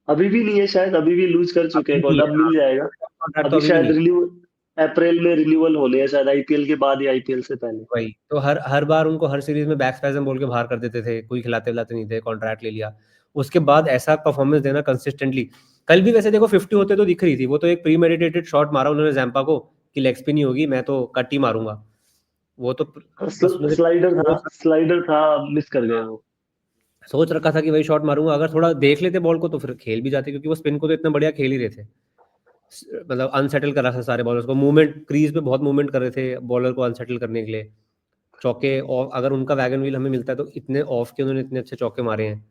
अभी भी नहीं है शायद, अभी भी लूज कर चुके अभी हैं, भी नहीं अब है, हाँ, मिल जाएगा। कॉन्ट्रैक्ट तो अभी अभी भी शायद नहीं है। रिन्यू अप्रैल में रिन्यूअल होने हैं शायद, आईपीएल के बाद या आईपीएल से पहले। वही तो, हर हर बार उनको हर सीरीज में बैक स्पैज्म बोल के बाहर कर देते थे, कोई खिलाते विलाते नहीं थे, कॉन्ट्रैक्ट ले लिया। उसके बाद ऐसा परफॉर्मेंस देना कंसिस्टेंटली। कल भी वैसे देखो 50 होते तो दिख रही थी, वो तो एक प्रीमेडिटेटेड शॉट मारा उन्होंने जैम्पा को कि लेग स्पिन ही होगी, मैं तो कट ही मारूंगा। वो तो बस उन्होंने स्लाइडर था, मिस कर गए वो। सोच रखा था कि वही शॉट मारूंगा, अगर थोड़ा देख लेते बॉल को तो फिर खेल भी जाते, क्योंकि वो स्पिन को तो इतना बढ़िया खेल ही रहे थे। मतलब अनसेटल कर रहा था सारे बॉलर्स को, मूवमेंट क्रीज पे बहुत मूवमेंट कर रहे थे बॉलर को अनसेटल करने के लिए। चौके ऑफ, अगर उनका वैगन व्हील हमें मिलता है तो इतने ऑफ के उन्होंने इतने अच्छे चौके मारे हैं।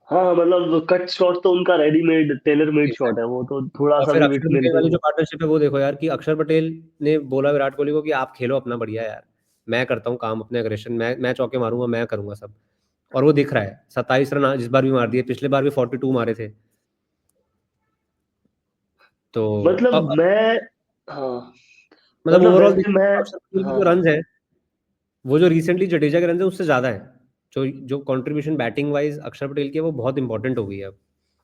हाँ मतलब कट शॉट तो उनका रेडीमेड टेलर मेड शॉट है, Exactly. वो तो थोड़ा और सा फिर भी अक्षर विट पटेल मिलते वाली तो। जो पार्टनरशिप है वो देखो यार, कि अक्षर पटेल ने बोला विराट कोहली को कि आप खेलो अपना बढ़िया यार, मैं करता हूँ काम अपने अग्रेशन, मैं चौके मारूंगा, मैं करूंगा सब। और वो दिख रहा है, 27 रन इस बार भी मार दिए, पिछले बार भी 42 मारे थे। तो मतलब अब मैं, हाँ मतलब मतलब ओवरऑल वैसे देखिए मैं, तो अक्षर पटेल की हाँ जो रन है, वो जो रिसेंटली जडेजा के रन है उससे ज्यादा है। जो जो कंट्रीब्यूशन बैटिंग वाइज अक्षर पटेल की है वो बहुत इंपॉर्टेंट हो गई है अब।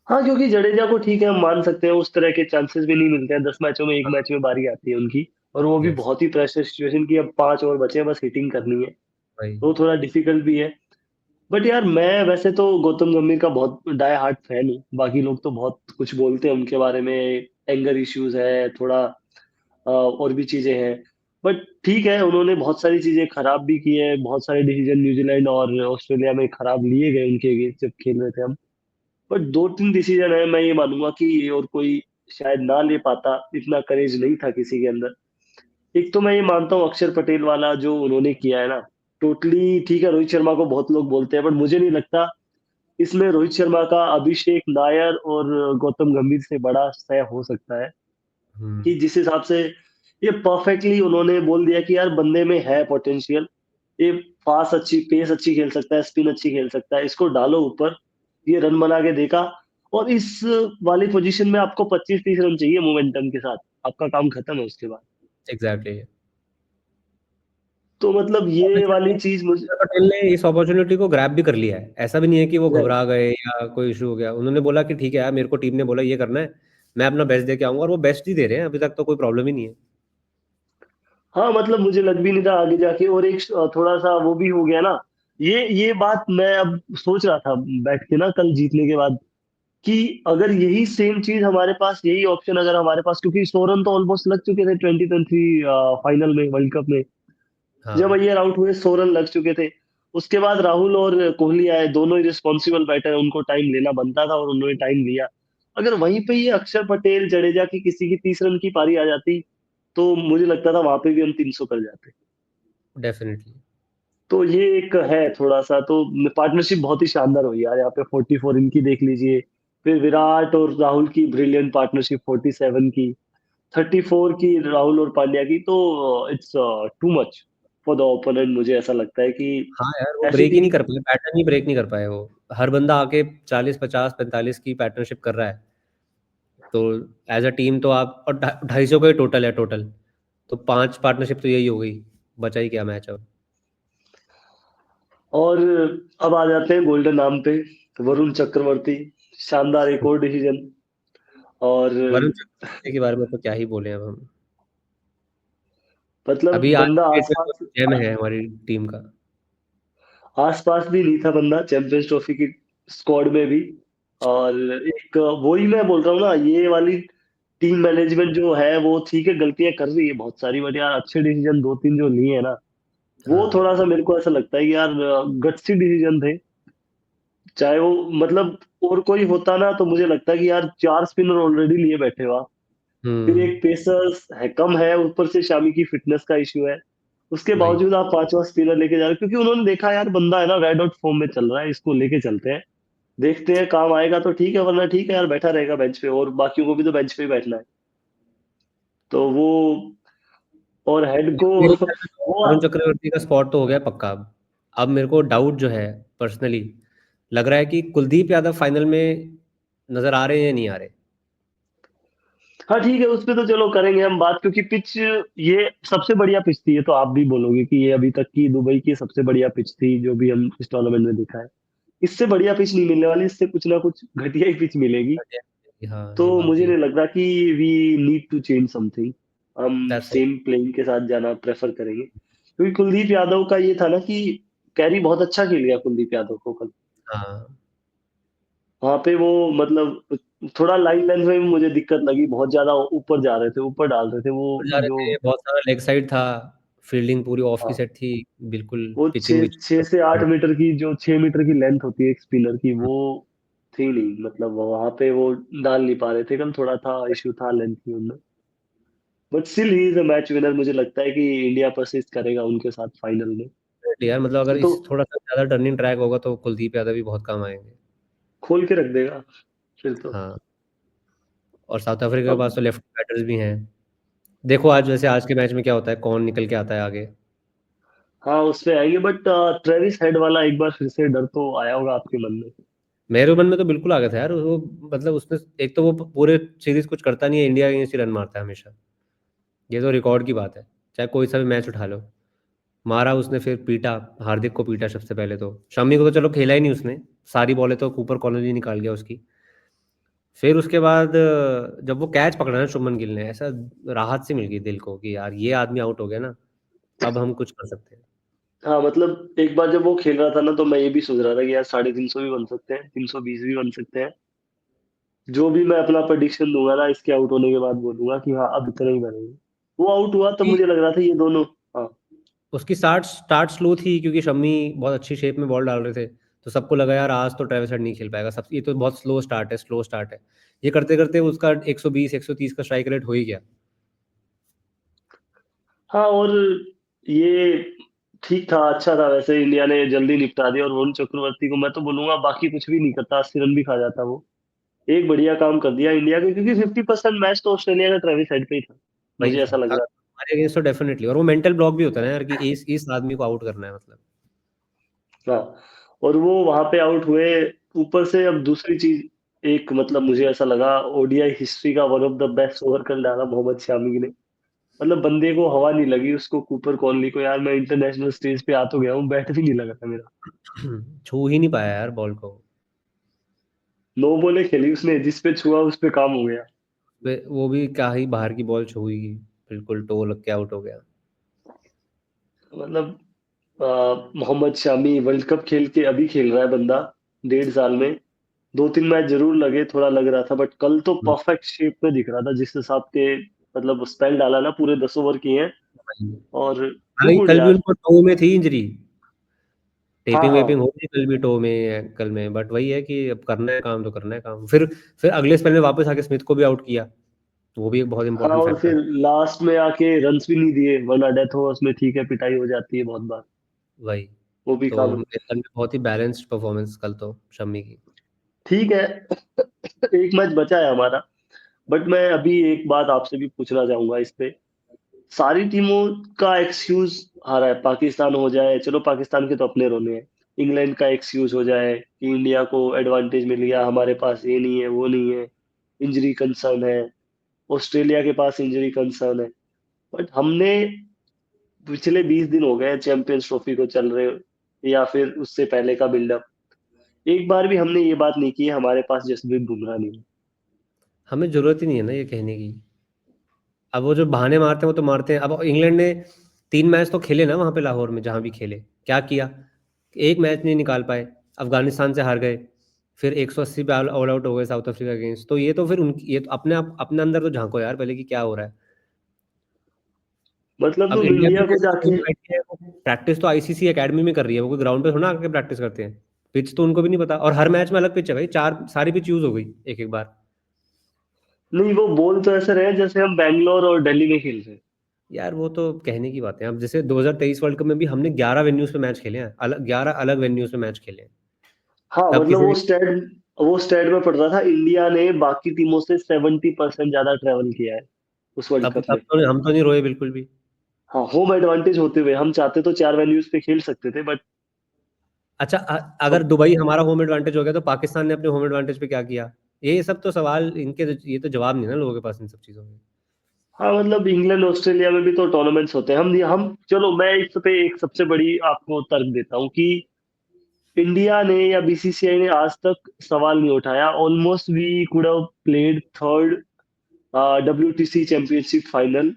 हाँ, क्योंकि जडेजा को ठीक है हम मान सकते हैं, उस तरह के चांसेस भी नहीं मिलते हैं, 10 मैचों में एक मैच में बारी आती है उनकी। और वो भी यस, बहुत ही प्रेशर सिचुएशन की, अब 5 ओवर बचे हैं, बस हिटिंग करनी है। भाई। तो थोड़ा डिफिकल्ट भी है। बट यार मैं वैसे तो गौतम गंभीर का बहुत डाई हार्ट फैन हूँ, बाकी लोग तो बहुत कुछ बोलते हैं उनके बारे में, एंगर इश्यूज है थोड़ा, और भी चीजें हैं। बट ठीक है, उन्होंने बहुत सारी चीजें खराब भी की है, बहुत सारे डिसीजन न्यूजीलैंड और ऑस्ट्रेलिया में खराब लिए गए उनके अगेंस्ट जब खेल रहे थे हम। बट 2-3 डिसीजन है, मैं ये मानूंगा कि ये और कोई शायद ना ले पाता, इतना करेज नहीं था किसी के अंदर। एक तो मैं ये मानता हूँ अक्षर पटेल वाला जो उन्होंने किया है ना, टोटली ठीक है। रोहित शर्मा को बहुत लोग बोलते हैं, बट मुझे नहीं लगता इसमें रोहित शर्मा का अभिषेक नायर और गौतम गंभीर से बड़ा सह हो सकता है। हम्म। कि जिस हिसाब से ये परफेक्टली उन्होंने बोल दिया कि यार बंदे में है पोटेंशियल, ये फास्ट अच्छी पेस अच्छी खेल सकता है, स्पिन अच्छी खेल सकता है, इसको डालो ऊपर। ये रन बना के देखा। और इस वाली पोजीशन में आपको 25-30 रन चाहिए मोमेंटम के साथ, आपका काम खत्म है उसके बाद। एग्जैक्टली। तो मतलब और ये वैसे वाली चीज मुझे, अक्षर पटेल ने इस अपॉर्चुनिटी को ग्रैब भी कर लिया है, ऐसा भी नहीं है कि वो राइट। घबरा गए या कोई इशू हो गया। उन्होंने बोला कि ठीक है यार, मेरे को टीम ने बोला ये करना है, मैं अपना बेस्ट दे के आऊंगा, और वो बेस्ट ही दे रहे हैं अभी तक, तो कोई प्रॉब्लम ही नहीं है। हाँ मतलब मुझे लग भी नहीं था आगे जाके, और एक थोड़ा सा वो भी हो गया ना। ये बात मैं अब सोच रहा था बैठ के ना, कल जीतने के बाद, कि अगर यही सेम चीज हमारे पास, यही ऑप्शन अगर हमारे पास, क्योंकि 100 रन तो ऑलमोस्ट लग चुके थे 2023 फाइनल में, वर्ल्ड कप में। जब हाँ। अय्यर आउट हुए 100 रन लग चुके थे। उसके बाद राहुल और कोहली आए, दोनों ही रिस्पॉन्सिबल बैटर, उनको टाइम लेना बनता था और उन्होंने टाइम लिया। अगर वहीं पे ये अक्षर पटेल जडेजा की किसी की 30 रन की पारी आ जाती, तो मुझे लगता था वहां पे भी हम 300 कर जाते। डेफिनेटली। तो ये एक है थोड़ा सा, तो पार्टनरशिप बहुत ही शानदार हुई यार यहाँ पे, 44 इनकी देख लीजिए। फिर विराट और राहुल की ब्रिलियंट पार्टनरशिप 47 की, 34 की राहुल और पांड्या की। तो it's too much for the opponent, मुझे ऐसा लगता है कि हाँ यार, वो ऐसी ब्रेक ही नहीं टीम। कर पाए, पैटर्न ही ब्रेक नहीं कर पाए वो। हर बंदा आके 40 50 45 की पार्टनरशिप कर रहा है। तो एज अ टीम तो आप, और 250 का ही टोटल है टोटल, तो 5 पार्टनरशिप तो यही हो गई, बचा ही क्या मैच अब। और अब आ जाते हैं गोल्डन नाम पे, वरुण चक्रवर्ती, शानदार एक और डिसीजन। और वरुण चक्रवर्ती के बारे में तो क्या ही बोले अब हम। मतलब अभी आज बंदा की डेट में तो आसपास, जेम है हमारी टीम का। आसपास भी नहीं था बंदा चैंपियंस ट्रॉफी की स्क्वाड में भी। और एक वही मैं बोल रहा हूँ ना, ये वाली टीम मैनेजमेंट जो है वो ठीक है, गलतियां कर रही है बहुत सारी, बट यार अच्छे डिसीजन 2-3 जो लिए है ना, वो हाँ। थोड़ा सा मेरे को ऐसा लगता है कि यार गट्सी डिसीजन थे। चाहे वो, मतलब और कोई होता ना, तो मुझे लगता है कि यार 4 स्पिनर ऑलरेडी लिए बैठे हो आप। फिर हम्म। एक पेसर्स है कम है, ऊपर से शामी की फिटनेस का इश्यू है। उसके वही। बावजूद आप 5वां स्पिनर लेके जा रहे हो, क्योंकि उन्होंने देखा यार बंदा है ना रेड आउट फॉर्म में चल रहा है, इसको लेके चलते हैं, देखते हैं काम आएगा तो ठीक है, वरना ठीक है यार बैठा रहेगा बेंच पे, और बाकियों को भी तो बेंच पे ही बैठना है। तो वो, और हेड को मेरे ख्याल में तो वो, वरुण चक्रवर्ती का स्पॉट तो हो गया पक्का अब मेरे को डाउट जो है पर्सनली लग रहा है कि कुलदीप यादव फाइनल में नजर आ रहे हैं या नहीं आ रहे? हाँ ठीक है, उस पे तो चलो करेंगे हम बात, क्योंकि पिच ये सबसे बढ़िया पिच थी, ये तो आप भी बोलोगे कि ये अभी तक की दुबई की सबसे बढ़िया पिच थी जो भी हम इस टूर्नामेंट में देखा है। इससे बढ़िया पिच नहीं मिलने वाली, इससे कुछ ना कुछ घटिया ही पिच मिलेगी। हाँ, तो ये बात मुझे भी है। नहीं लग रहा कि we need to change something. हम दैट्स राइट। सेम प्लेइंग के साथ जाना प्रेफर करेंगे, क्योंकि कुलदीप यादव का ये था ना कि कैरी बहुत अच्छा खेल गया कुलदीप यादव को कल। हाँ, वहां पे वो मतलब थोड़ा लाइन लेंथ में भी मुझे दिक्कत लगी, बहुत ज्यादा ऊपर जा रहे थे, ऊपर डाल रहे थे वो ऊपर जा रहे जो। थे, बहुत सारा लेग साइड था, फील्डिंग पूरी ऑफ की हाँ, सेट थी, बिल्कुल वो पिचिंग छः भी छः से आठ मीटर की, जो 6 मीटर की लेंथ होती है एक स्पिनर की, वो थी नहीं, मतलब वहां पे वो डाल नहीं पा रहे थे, कल थोड़ा था इशू था लेंथ की उनमें। But still he is a match winner, मुझे लगता है कि इंडिया परसिस्ट करेगा उनके साथ फाइनल में। यार, मतलब अगर वो तो इस थोड़ा सा ज्यादा टर्निंग ट्रैक होगा तो कुलदीप यादव भी बहुत काम आएंगे। खोल के रख देगा फिर तो। हाँ, और साउथ अफ्रीका के अब पास तो लेफ्ट बैटर्स भी हैं। देखो आज, वैसे आज के मैच में क्या होता है, कौन निकल के आता है आगे। हाँ, उस पे आएंगे, बट ट्रेविस हेड वाला एक बार फिर से डर तो आया होगा आपके मन में। मेरे मन में तो बिल्कुल आ गया था यार वो, मतलब उसने, एक तो वो पूरे सीरीज कुछ करता नहीं है, इंडिया के अगेंस्ट ही रन मारता है हमेशा। ये तो रिकॉर्ड की बात है, चाहे कोई सा भी मैच उठा लो। मारा उसने, फिर पीटा, हार्दिक को पीटा सबसे पहले, तो शमी को तो चलो खेला ही नहीं उसने, सारी बॉलें तो कूपर कॉलोनी निकाल गया उसकी। फिर उसके बाद जब वो कैच पकड़ा ना शुभमन गिल ने, ऐसा राहत सी मिल गई दिल को कि यार ये आदमी आउट हो गया ना, अब हम कुछ कर सकते हैं। हाँ मतलब एक बार जब वो खेल रहा था ना, तो मैं ये भी सोच रहा था कि यार 350 भी बन सकते हैं, 320 भी बन सकते हैं। जो भी मैं अपना प्रेडिक्शन दूंगा ना इसके आउट होने के बाद, बोलूंगा कि हाँ अब इतना ही बनेंगे। वो आउट हुआ तब कि मुझे लग रहा था ये दोनों। हाँ उसकी स्टार्ट स्टार्ट स्लो थी क्योंकि शम्मी बहुत अच्छी शेप में बॉल डाल रहे थे, तो सबको लगा यार आज तो ट्रेविस हेड नहीं खेल पाएगा, सब ये तो बहुत स्लो स्टार्ट है, स्लो स्टार्ट है। ये करते करते उसका 120 130 का स्ट्राइक रेट हो ही गया। हाँ, और ये ठीक था, अच्छा था वैसे, इंडिया ने जल्दी निपटा दिया। और वरुण चक्रवर्ती को मैं तो बोलूंगा बाकी कुछ भी नहीं करता, 80 रन भी खा जाता वो। एक बढ़िया काम कर दिया इंडिया के, क्योंकि 50% मैच तो ऑस्ट्रेलिया का ट्रेविस हेड पे ही था, वही मुझे था ऐसा लग रहा हमारे अगेंस्ट तो डेफिनेटली, और वो मेंटल ब्लॉक भी होता है ना यार कि इस आदमी को आउट करना है मतलब। था। हाँ, और वो वहां पे आउट हुए। ऊपर से अब दूसरी चीज, एक मतलब मुझे ऐसा लगा ओडीआई हिस्ट्री का one of the best over कर डाला मोहम्मद शामी ने। मतलब बंदे को हवा नहीं लगी, उसको कूपर कॉनली को, यार मैं इंटरनेशनल स्टेज पे आ तो गया हूँ, बैट भी नहीं लगा था मेरा। छू ही नहीं पाया यार बॉल को। नो बॉले खेली उसने, जिस पे छुआ उस पे काम हो गया। वो भी क्या ही बाहर की बॉल छुई, बिल्कुल टो लग के आउट हो गया। मतलब मोहम्मद शामी वर्ल्ड कप खेल के अभी खेल रहा है बंदा, 1.5 साल में 2-3 मैच जरूर लगे, थोड़ा लग रहा था, बट कल तो हम्म, परफेक्ट शेप में दिख रहा था जिस हिसाब के, मतलब स्पेल डाला ना, पूरे 10 ओवर किए हैं। वही। और टू हालांकि गुड कल भी यार। उनको टो में थी इंजरी, हाँ टेपिंग हाँ वेपिंग हो रही कल भी टो में, कल में, बट वही है कि अब करना है काम तो करना है काम। फिर अगले स्पेल में वापस आके स्मिथ को भी आउट किया, वो भी एक बहुत हाँ, इंपॉर्टेंट और फैक्टर। फिर लास्ट में आके रन्स भी नहीं दिए, वरना डेथ ओवर्स में ठीक है पिटाई हो जाती है बहुत बार। वही। वो भी तो काम। मेरे ख्याल में बहुत ही बैलेंस्ड परफॉर्मेंस कल तो शम्मी की। ठीक है, एक मैच बचा है हमारा। बट मैं अभी एक बात आपसे भी पूछना चाहूंगा इस पे। सारी टीमों का एक्सक्यूज आ रहा है, पाकिस्तान हो जाए, चलो पाकिस्तान के तो अपने रोने हैं। इंग्लैंड का एक्सक्यूज हो जाए कि इंडिया को एडवांटेज मिल गया, हमारे पास ये नहीं है वो नहीं है, इंजरी कंसर्न है। ऑस्ट्रेलिया के पास इंजरी कंसर्न है। बट हमने पिछले 20 दिन हो गए चैंपियंस ट्रॉफी को चल रहे, या फिर उससे पहले का बिल्डअप, एक बार भी हमने ये बात नहीं की है हमारे पास जसप्रीत बुमराह नहीं है। हमें जरूरत ही नहीं है ना ये कहने की। अब वो जो बहाने मारते हैं वो तो मारते हैं। अब इंग्लैंड ने 3 मैच तो खेले ना वहां पे लाहौर में, जहां भी खेले, क्या किया, एक मैच नहीं निकाल पाए, अफगानिस्तान से हार गए, फिर 180 पे ऑल आउट हो गए साउथ अफ्रीका अगेंस्ट। तो ये तो फिर उनकी, ये तो अपने आप अपने अंदर तो झांको यार पहले कि क्या हो रहा है। मतलब अब तुम इंडिया की इंडिया को जैसी टीम जाके। बैठी है, वो प्रैक्टिस तो आईसीसी एकेडमी में कर रही है, वो कोई ग्राउंड पे थोड़ा आके प्रैक्टिस करते हैं। पिच तो उनको भी नहीं पता, और हर मैच में अलग पिच है भाई, चार सारी पिच यूज हो गई एक एक बार। नहीं, वो बोल तो ऐसे रहे जैसे हम बैंगलोर और दिल्ली में खेल रहे हैं। यार वो तो कहने की बात है। अब जैसे 2023 वर्ल्ड कप में भी हमने 11 वेन्यूज पे मैच खेले हैं, अलग 11 अलग वेन्यूज पे मैच खेले हैं। हाँ तब मतलब किसी, वो स्टेट में पड़ रहा था, इंडिया ने बाकी टीमों से 70% ज्यादा ट्रेवल किया है उस वर्ल्ड तब कप तब में। तो हम तो नहीं रोए बिल्कुल भी। हाँ, होम एडवांटेज होते हुए हम चाहते तो 4 वेन्यूज पे खेल सकते थे, बट अच्छा, अगर दुबई हमारा होम एडवांटेज हो गया तो पाकिस्तान ने अपने होम एडवांटेज पे क्या किया? ये सब तो सवाल इनके, ये तो जवाब नहीं ना लोगों के पास इन सब चीज़ों के। हाँ मतलब इंग्लैंड ऑस्ट्रेलिया में भी तो टूर्नामेंट्स होते हैं। हम चलो मैं इस पे एक सबसे बड़ी आपको तर्क देता हूँ कि इंडिया ने या बीसीसीआई ने आज तक सवाल नहीं उठाया। Almost we could have played third WTC championship final,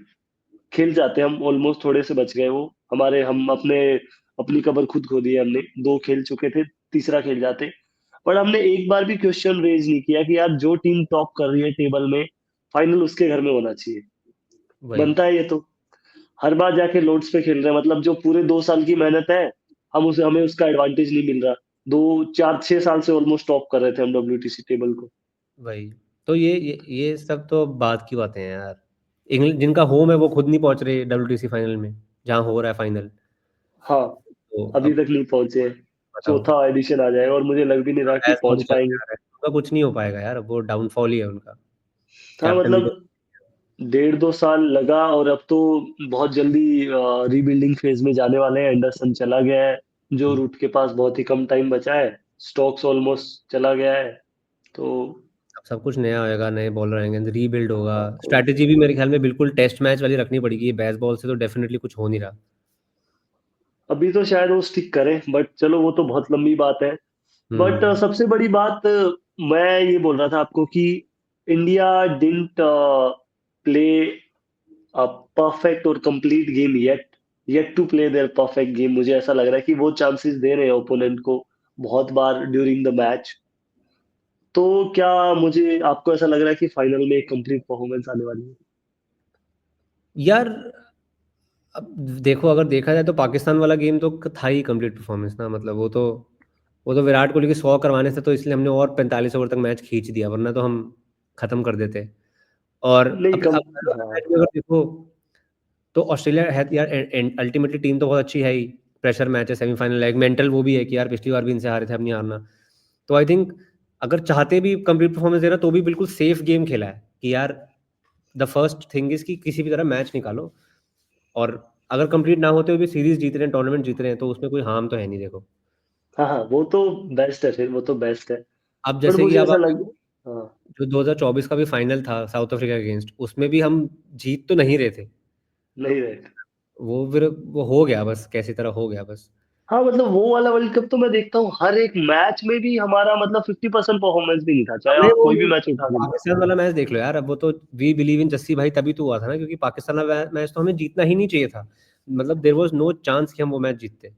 खेल जाते हम ऑलमोस्ट, थोड़े से बच गए वो हमारे, हम अपने अपनी कबर खुद खो दी है हमने। दो खेल चुके थे, तीसरा खेल जाते। पर हमने एक बार भी क्वेश्चन रेज नहीं किया कि यार जो टीम टॉप कर रही है टेबल में, फाइनल उसके घर में होना चाहिए। वही। बनता है ये तो। हर बार जाके लोड्स पे खेल रहे हैं, मतलब जो पूरे 2 साल की मेहनत है, हमें उसका एडवांटेज नहीं मिल रहा। 2 4 6 साल से ऑलमोस्ट टॉप कर रहे थे हम WTC टेबल को। वही। तो ये सब तो बाद की बातें हैं यार। इंग्लैंड जिनका होम है वो खुद नहीं पहुंच रहे WTC फाइनल में, जहाँ हो रहा है फाइनल। हाँ, तो अभी अब तक नहीं पहुंचे हैं। बताओ। चौथा एडिशन आ जाएगा और मुझे लग भी नहीं रहा कि ऐसा पहुंच भी चलते पाएंगे। आ रहा है, उनका कुछ नहीं हो पाएगा यार, वो डाउनफॉल ही है उनका। हाँ कैप्टन भी तो। मतलब 1.5 2 साल लगा और अब तो बहुत जल्दी रीबिल्डिंग फेज में जाने वाले हैं। एंडरसन चला गया है, जो रूट के पास बहुत ही कम टाइम बचा है। स्टोक्स ऑलमोस्ट चला गया है। तो अब सब कुछ नया होएगा, नए बॉलर आएंगे, रीबिल्ड होगा। हाँ, स्ट्रैटेजी भी मेरे ख्याल में बिल्कुल टेस्ट मैच वाली रखनी पड़ेगी, बेसबॉल से तो डेफिनेटली कुछ हो नहीं रहा। अभी तो शायद वो स्टिक करें, बट चलो वो तो बहुत लंबी बात है। बट हम्म। सबसे बड़ी बात, मैं ये बोल रहा था आपको कि इंडिया डिडंट प्ले परफेक्ट और complete game yet to play their perfect game. मुझे ऐसा लग रहा है कि वो चांसेस दे रहे हैं ओपोनेंट को बहुत बार ड्यूरिंग द मैच। तो क्या मुझे आपको ऐसा लग रहा है कि फाइनल में एक कंप्लीट परफॉर्मेंस आने वाली है? यार अब देखो, अगर देखा जाए तो पाकिस्तान वाला गेम तो था ही कंप्लीट परफॉर्मेंस ना, मतलब वो तो विराट कोहली के 100 करवाने से तो इसलिए हमने और 45 ओवर तक मैच खींच दिया, वरना तो हम खत्म कर देते। और नहीं अब कम। हाँ, मैच में अगर देखो तो ऑस्ट्रेलिया है यार, अल्टीमेटली टीम तो बहुत अच्छी है ही। प्रेशर मैच है, सेमीफाइनल है, एक मेंटल वो भी है कि यार पिछली बार भी इनसे हारे थे, अब नहीं हारना। तो आई थिंक अगर चाहते भी कंप्लीट परफॉर्मेंस देना तो भी बिल्कुल सेफ गेम खेला है कि यार द फर्स्ट थिंग इज कि किसी भी तरह मैच निकालो। और अगर कंप्लीट ना होते हुए भी सीरीज जीत रहे हैं, टूर्नामेंट जीत रहे हैं, तो उसमें कोई हार्म तो है नहीं देखो। हाँ, हाँ, वो तो बेस्ट है, फिर वो तो बेस्ट है। अब पर जैसे कि मुझे अब ऐसा आप लग। देखो, हाँ। जो 2024 का भी फाइनल था साउथ अफ्रीका के अगेंस्ट, उसमें भी हम जीत तो नहीं रहे थे। नहीं रहे। वो फिर वो हो गया बस, कैसी तरह हो गया बस। हाँ मतलब वो वाला वर्ल्ड कप तो मैं देखता हूँ हर एक मैच में भी हमारा मतलब 50% परफॉर्मेंस भी नहीं था, चाहे हमने आप वो कोई भी मैच उठा के लो। पाकिस्तान वाला मैच देख लो यार, अब वो तो वी बिलीव इन जस्सी भाई तभी तो हुआ था ना, क्योंकि पाकिस्तान वाला मैच तो हमें जीतना ही नहीं चाहिए था। मतलब देयर वाज नो चांस कि हम वो मैच जीतते।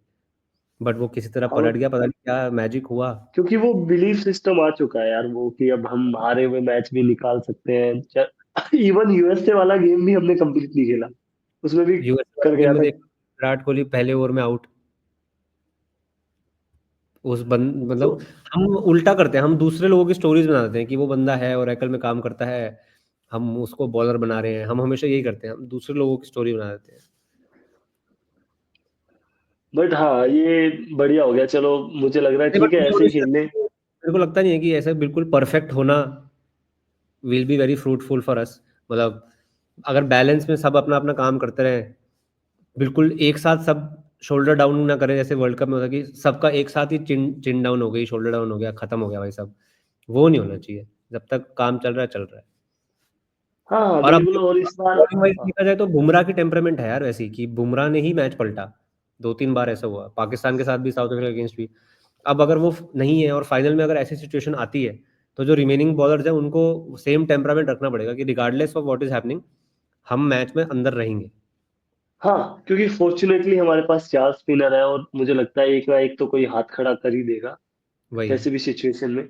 बट वो किसी तरह हाँ पलट गया, पता नहीं क्या मैजिक हुआ। क्योंकि वो बिलीफ सिस्टम आ चुका है यार, वो कि अब हम हारे हुए मैच भी निकाल सकते हैं। इवन यूएसए वाला गेम भी हमने कंप्लीटली खेला, उसमें भी यूएस कर वाले गेम गया में था। देख, विराट कोहली पहले ओवर में आउट। तो मतलब हम उल्टा करते हैं, हम दूसरे लोगों की स्टोरीज बना देते हैं कि वो बंदा है और एकल में काम करता है, हम उसको बॉलर बना रहे हैं। हम हमेशा यही करते हैं, हम दूसरे लोगों की स्टोरी बना देते हैं। बट हाँ, ये बढ़िया हो गया। चलो मुझे लग रहा है नहीं, ठीक बट है ऐसे ही खेलने। मेरे को लगता नहीं है कि ऐसा बिल्कुल परफेक्ट होना will be very fruitful for us. मतलब अगर बैलेंस में सब अपना अपना काम करते रहे, बिल्कुल एक साथ सब शोल्डर डाउन ना करें, जैसे वर्ल्ड कप में होता है कि सबका एक साथ ही चिन चिन डाउन हो गई, शोल्डर डाउन हो गया, खत्म हो गया भाई सब। वो नहीं होना चाहिए। जब तक काम चल रहा है चल रहा है। हाँ, हाँ, और अब बिल्कुल। और इस बार बॉलिंग वाइज हाँ, देखा जाए तो बुमराह की टेम्परामेंट है यार वैसी, कि बुमराह ने ही मैच पलटा। 2 3 बार ऐसा हुआ पाकिस्तान के साथ भी, साउथ अफ्रीका के अगेंस्ट भी। अब अगर वो नहीं है और फाइनल में अगर ऐसी सिचुएशन आती है, तो जो रिमेनिंग बॉलर्स हैं उनको सेम टेम्परामेंट रखना पड़ेगा कि regardless of what is happening, हम मैच में अंदर रहेंगे। हाँ, क्योंकि फॉर्चुनेटली हमारे पास 4 स्पिनर है और मुझे लगता है एक ना एक तो कोई हाथ खड़ा कर ही देगा वही। कैसे भी सिचुएशन में।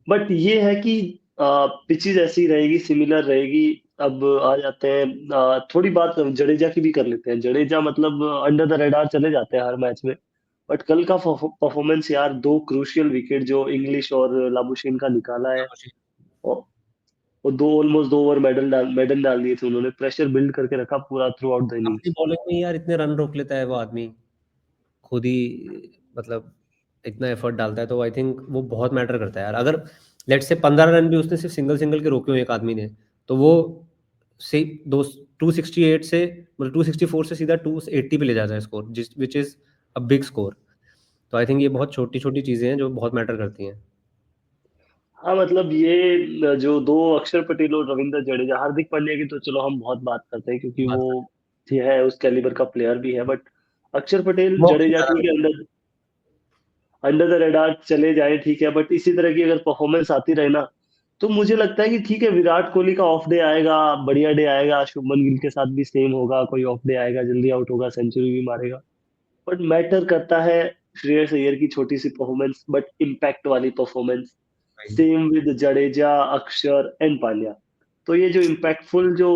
बट ये है कि पिचेस ऐसी रहेगी, सिमिलर रहेगी। अब आ जाते हैं, थोड़ी बात जडेजा की भी कर लेते हैं। जडेजा मतलब अंडर द रेडार चले जाते हैं हर मैच में। बट कल का परफॉर्मेंस यार, 2 क्रूशियल विकेट जो इंग्लिश और लाबुशेन का निकाला है। और, और ऑलमोस्ट 2 ओवर मेडन डाल दिए थे उन्होंने। प्रेशर बिल्ड करके रखा पूरा थ्रू आउट द अपनी इनिंग्स। बॉलिंग में यार इतने रन रोक लेता है वो आदमी खुद ही, मतलब इतना एफर्ट डालता है, तो आई थिंक वो बहुत मैटर करता है यार। अगर लेट से 15 रन भी उसने सिर्फ सिंगल सिंगल के रोके हुए एक आदमी ने, तो वो से दो 268 से, मतलब 264 से सीधा 280 पे ले जाता है स्कोर, जिस which is a big score. तो आई थिंक ये बहुत छोटी छोटी चीज़ें हैं जो बहुत मैटर करती हैं। हाँ मतलब ये जो दो अक्षर पटेल और रविंद्र जडेजा, हार्दिक पांड्या की तो चलो हम बहुत बात करते हैं क्योंकि बात वो कर है उस कैलिबर का प्लेयर भी है, बट अक्षर पटेल मौके जडेजा ज़्यादा ठीक है, मिलते अंडर अंडर द रेडार चले जाए ठीक है, बट इसी तरह की अगर परफॉर्मेंस आती रहे ना, तो मुझे लगता है कि ठीक है, विराट कोहली का ऑफ डे आएगा, बढ़िया डे आएगा, शुभमन गिल के साथ भी सेम होगा, कोई ऑफ डे आएगा, जल्दी आउट होगा, सेंचुरी भी मारेगा, बट मैटर करता है श्रेयस अय्यर की छोटी सी परफॉर्मेंस, बट इम्पैक्ट वाली परफॉर्मेंस। हैं। सेम विद जडेजा, अक्षर एंड पांड्या। तो ये जो इम्पैक्टफुल जो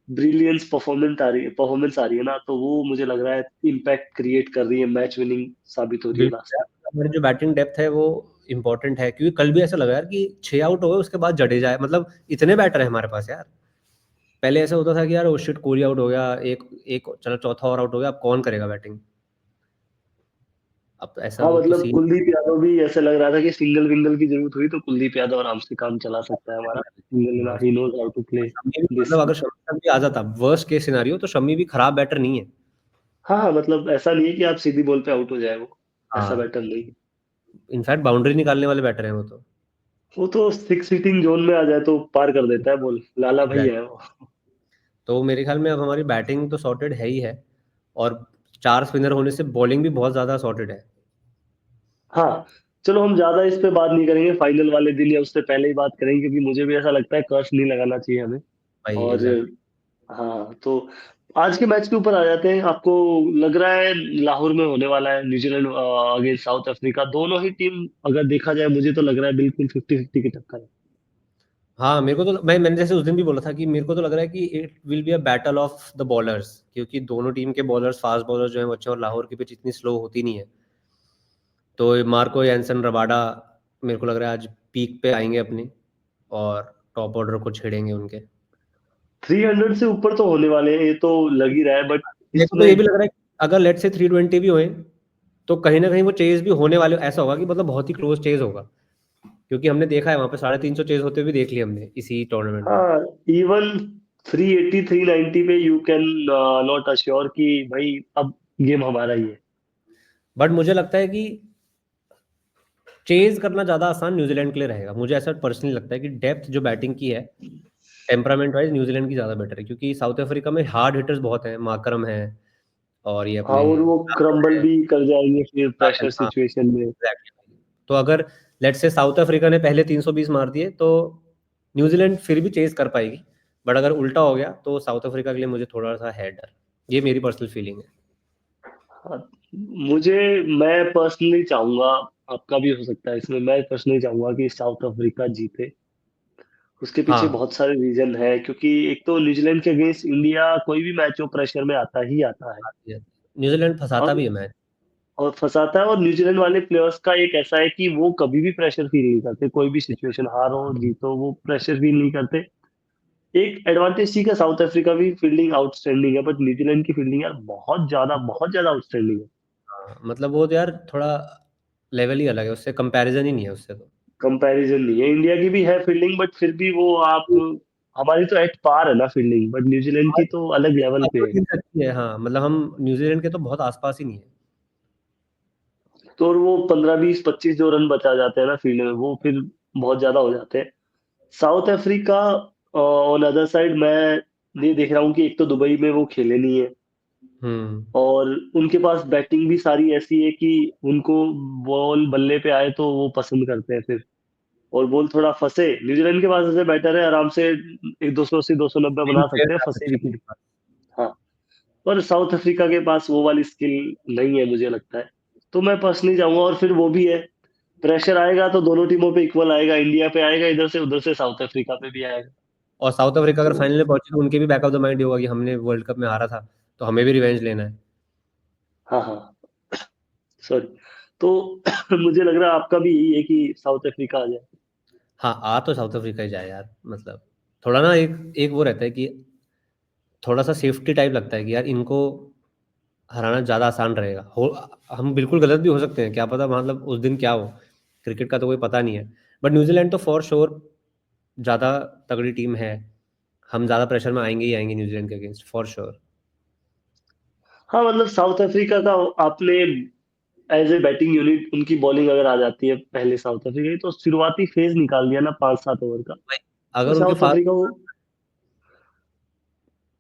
ब्रिलियंस परफॉर्मेंस आ रही है ना, तो वो मुझे लग रहा है इम्पैक्ट क्रिएट कर रही है, मैच विनिंग साबित हो रही है बिल्कुल लास्ट यार, में। हमारी जो बैटिंग डेप्थ है वो इम्पोर्टेंट है, क्योंकि कल भी ऐसा लगा यार कि 6 आउट हो गए उसके बाद जडेजा है, मतलब इतने बैटर है हमारे पास यार। पहले ऐसा होता था कि यार ओ शिट कोहली आउट हो गया, एक एक चलो चौथा और आउट हो गया, अब कौन करेगा बैटिंग। अब ऐसा हाँ वो तो मतलब सीन कुलदीप यादव भी ऐसा लग रहा था कि सिंगल विंगल की जरूरत हुई तो कुलदीप यादव आराम से काम चला सकता है हमारा, single he knows how to play Shami भी, दिस। मतलब अगर शमी तक भी आ जाता वर्स्ट केस सिनारियो, तो शमी भी खराब बैटर नहीं है। हाँ हाँ, मतलब ऐसा नहीं है कि आप सीधी बॉल पे आउट हो जाए, वो ऐसा हाँ, बैटर नहीं है। इनफैक्ट बाउंड्री निकालने वाले बैटर हैं वो तो। वो तो सिक्स हिटिंग जोन में आ जाए तो पार कर देता है बॉल, लाला भाई एग्जैक्ट, है वो। तो मेरे ख्याल में अब हमारी बैटिंग तो सॉर्टेड है ही है, और 4 स्पिनर होने से बॉलिंग भी बहुत ज़्यादा सॉर्टेड है। हाँ चलो, हम ज्यादा इस पे बात नहीं करेंगे, फाइनल वाले दिन या उससे पहले ही बात करेंगे, क्योंकि मुझे भी ऐसा लगता है कर्स नहीं लगाना चाहिए हमें। भाई और एग्जैक्ट। हाँ तो आज के मैच के ऊपर आ जाते हैं। आपको लग रहा है लाहौर में होने वाला है न्यूजीलैंड अगेंस्ट साउथ अफ्रीका, दोनों ही टीम अगर देखा जाए मुझे तो लग रहा है बिल्कुल 50-50 की टक्कर है। हाँ, मेरे को तो मैंने जैसे उस दिन भी बोला था कि मेरे को तो लग रहा है कि it will be a battle of the bowlers, क्योंकि दोनों टीम के बॉलर्स, फास्ट बॉलर जो हैं वो अच्छे, और लाहौर की पिच इतनी स्लो होती नहीं है। तो मार्को यानसन रबाडा मेरे को लग रहा है आज पीक पे आएंगे अपनी, और टॉप ऑर्डर को छेड़ेंगे उनके। 300 से ऊपर तो होने वाले हैं, ये तो लग ही रहा है, बट मेरे को तो इसमें ये भी लग रहा है कि अगर लेट से 320 भी होए, तो कहीं ना कहीं वो चेज भी होने वाले, ऐसा होगा कि मतलब बहुत ही क्लोज चेज होगा, क्योंकि हमने देखा है वहां पे 350 चेज होते हुए भी देख लिया हमने इसी टूर्नामेंट में। हाँ, इवन 380 390 पे यू कैन नॉट अश्योर कि भाई अब गेम हमारा ही है। बट मुझे लगता है कि चेज करना ज्यादा आसान न्यूजीलैंड के लिए रहेगा, मुझे ऐसा पर्सनली लगता है कि डेप्थ जो बैटिंग की है, टेम्परामेंट वाइज न्यूजीलैंड की ज्यादा बेटर है, क्योंकि साउथ अफ्रीका में हार्ड हिटर्स बहुत हैं, माकरम है, और ये हाँ, अपने और वो क्रम्बल है, भी कर जाएंगे फिर राफेल, प्रेशर हाँ सिचुएशन में। एग्जैक्टली। तो अगर लेट्स से साउथ अफ्रीका ने पहले 320 मार दिए, तो न्यूजीलैंड फिर भी चेज कर पाएगी। बट अगर उल्टा हो गया तो साउथ अफ्रीका के लिए मुझे थोड़ा सा है डर। ये मेरी पर्सनल फीलिंग है। हाँ, मुझे मैं पर्सनली चाहूंगा, आपका भी हो सकता है इसमें, मैं पर्सनली चाहूंगा कि साउथ अफ्रीका जीते। उसके पीछे हाँ, बहुत सारे रीजन है, क्योंकि एक तो न्यूजीलैंड के अगेंस्ट इंडिया कोई भी मैच हो प्रेशर में आता ही आता है। न्यूजीलैंड फंसाता और भी है मैच। और फंसाता है, और न्यूजीलैंड वाले प्लेयर्स का एक ऐसा है कि वो कभी भी प्रेशर फील नहीं करते, कोई भी सिचुएशन हारो जीतो वो प्रेशर फील नहीं करते। एक एडवांटेज ठीक है, साउथ अफ्रीका भी फील्डिंग आउटस्टैंडिंग है, बट न्यूजीलैंड की फील्डिंग यार बहुत ज्यादा आउटस्टैंडिंग है। हाँ, मतलब वो तो यार थोड़ा लेवल ही अलग है, उससे कंपैरिजन ही नहीं है उससे तो। कंपैरिजन नहीं है, इंडिया की भी है फील्डिंग, बट फिर भी वो आप, हमारी तो एट पार है ना फील्डिंग, बट न्यूजीलैंड की तो अलग लेवल पे अपनी है। टीम से अच्छी है, हाँ, मतलब हम न्यूजीलैंड के तो बहुत आसपास ही नहीं है। तो और वो 15 20 25 जो रन बचा जाते हैं ना फील्ड में, वो फिर बहुत ज्यादा हो जाते हैं। South Africa on other side, मैं ये देख रहा हूँ कि एक तो दुबई में वो खेले नहीं है, हम्म। और उनके पास बैटिंग भी सारी ऐसी है कि उनको बॉल बल्ले पे आए तो वो पसंद करते हैं फिर, और बॉल थोड़ा फंसे, न्यूजीलैंड के पास ऐसे बैटर है आराम से एक 280 290 तीन बना प्लेयर सकते हैं जा फंसे सकते विकेट। हैं। हाँ, पर साउथ अफ्रीका के पास वो वाली स्किल नहीं है मुझे लगता है। तो मैं पर्सनली जाऊंगा, और फिर वो भी है, प्रेशर आएगा तो दोनों टीमों पे इक्वल आएगा, इंडिया पे आएगा इधर से, उधर से साउथ अफ्रीका पे भी आएगा। और साउथ अफ्रीका अगर तो फाइनल में पहुंची, तो उनके भी बैक ऑफ द माइंड होगा कि हमने वर्ल्ड कप में हारा था, तो हमें भी रिवेंज लेना है। हाँ हाँ, सॉरी। तो मुझे लग रहा है आपका भी यही है कि साउथ अफ्रीका आ जाए। हाँ, आ तो साउथ अफ्रीका ही जाए यार, मतलब थोड़ा ना एक एक वो रहता है कि थोड़ा सा सेफ्टी टाइप लगता है कि यार इनको हराना ज़्यादा आसान रहेगा। हो, हम बिल्कुल गलत भी हो सकते हैं, क्या पता मतलब उस दिन क्या हो, क्रिकेट का तो कोई पता नहीं है। बट न्यूजीलैंड तो फॉर श्योर ज़्यादा तगड़ी टीम है, हम ज़्यादा प्रेशर में आएंगे ही आएंगे न्यूजीलैंड के अगेंस्ट फॉर श्योर। हाँ मतलब साउथ अफ्रीका का आपने एज ए बैटिंग यूनिट उनकी बॉलिंग अगर आ जाती है पहले साउथ अफ्रीका की, तो शुरुआती फेज निकाल दिया ना 5-7 ओवर का, भाई तो अगर उनके साउथ फास्ट अफ्रीका को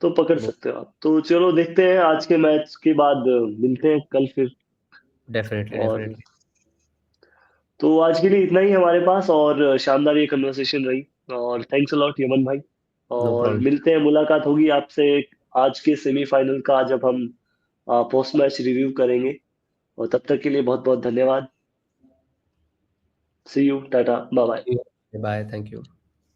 तो पकड़ वो सकते हो आप। तो चलो देखते हैं आज के मैच के बाद, मिलते हैं कल फिर। डेफिनेटली और डेफिनेटली। तो आज के लिए इतना ही हमारे पास, और शानदार ये कन्वर्सेशन रही। और थैंक्स अ लॉट यमन भाई। नो और प्रॉब्लम। मिलते हैं, मुलाकात होगी आपसे आज के सेमीफाइनल का, जब हम पोस्ट मैच रिव्यू करेंगे। और तब तक के लिए बहुत बहुत धन्यवाद। See you, tata, bye bye. Bye, thank you.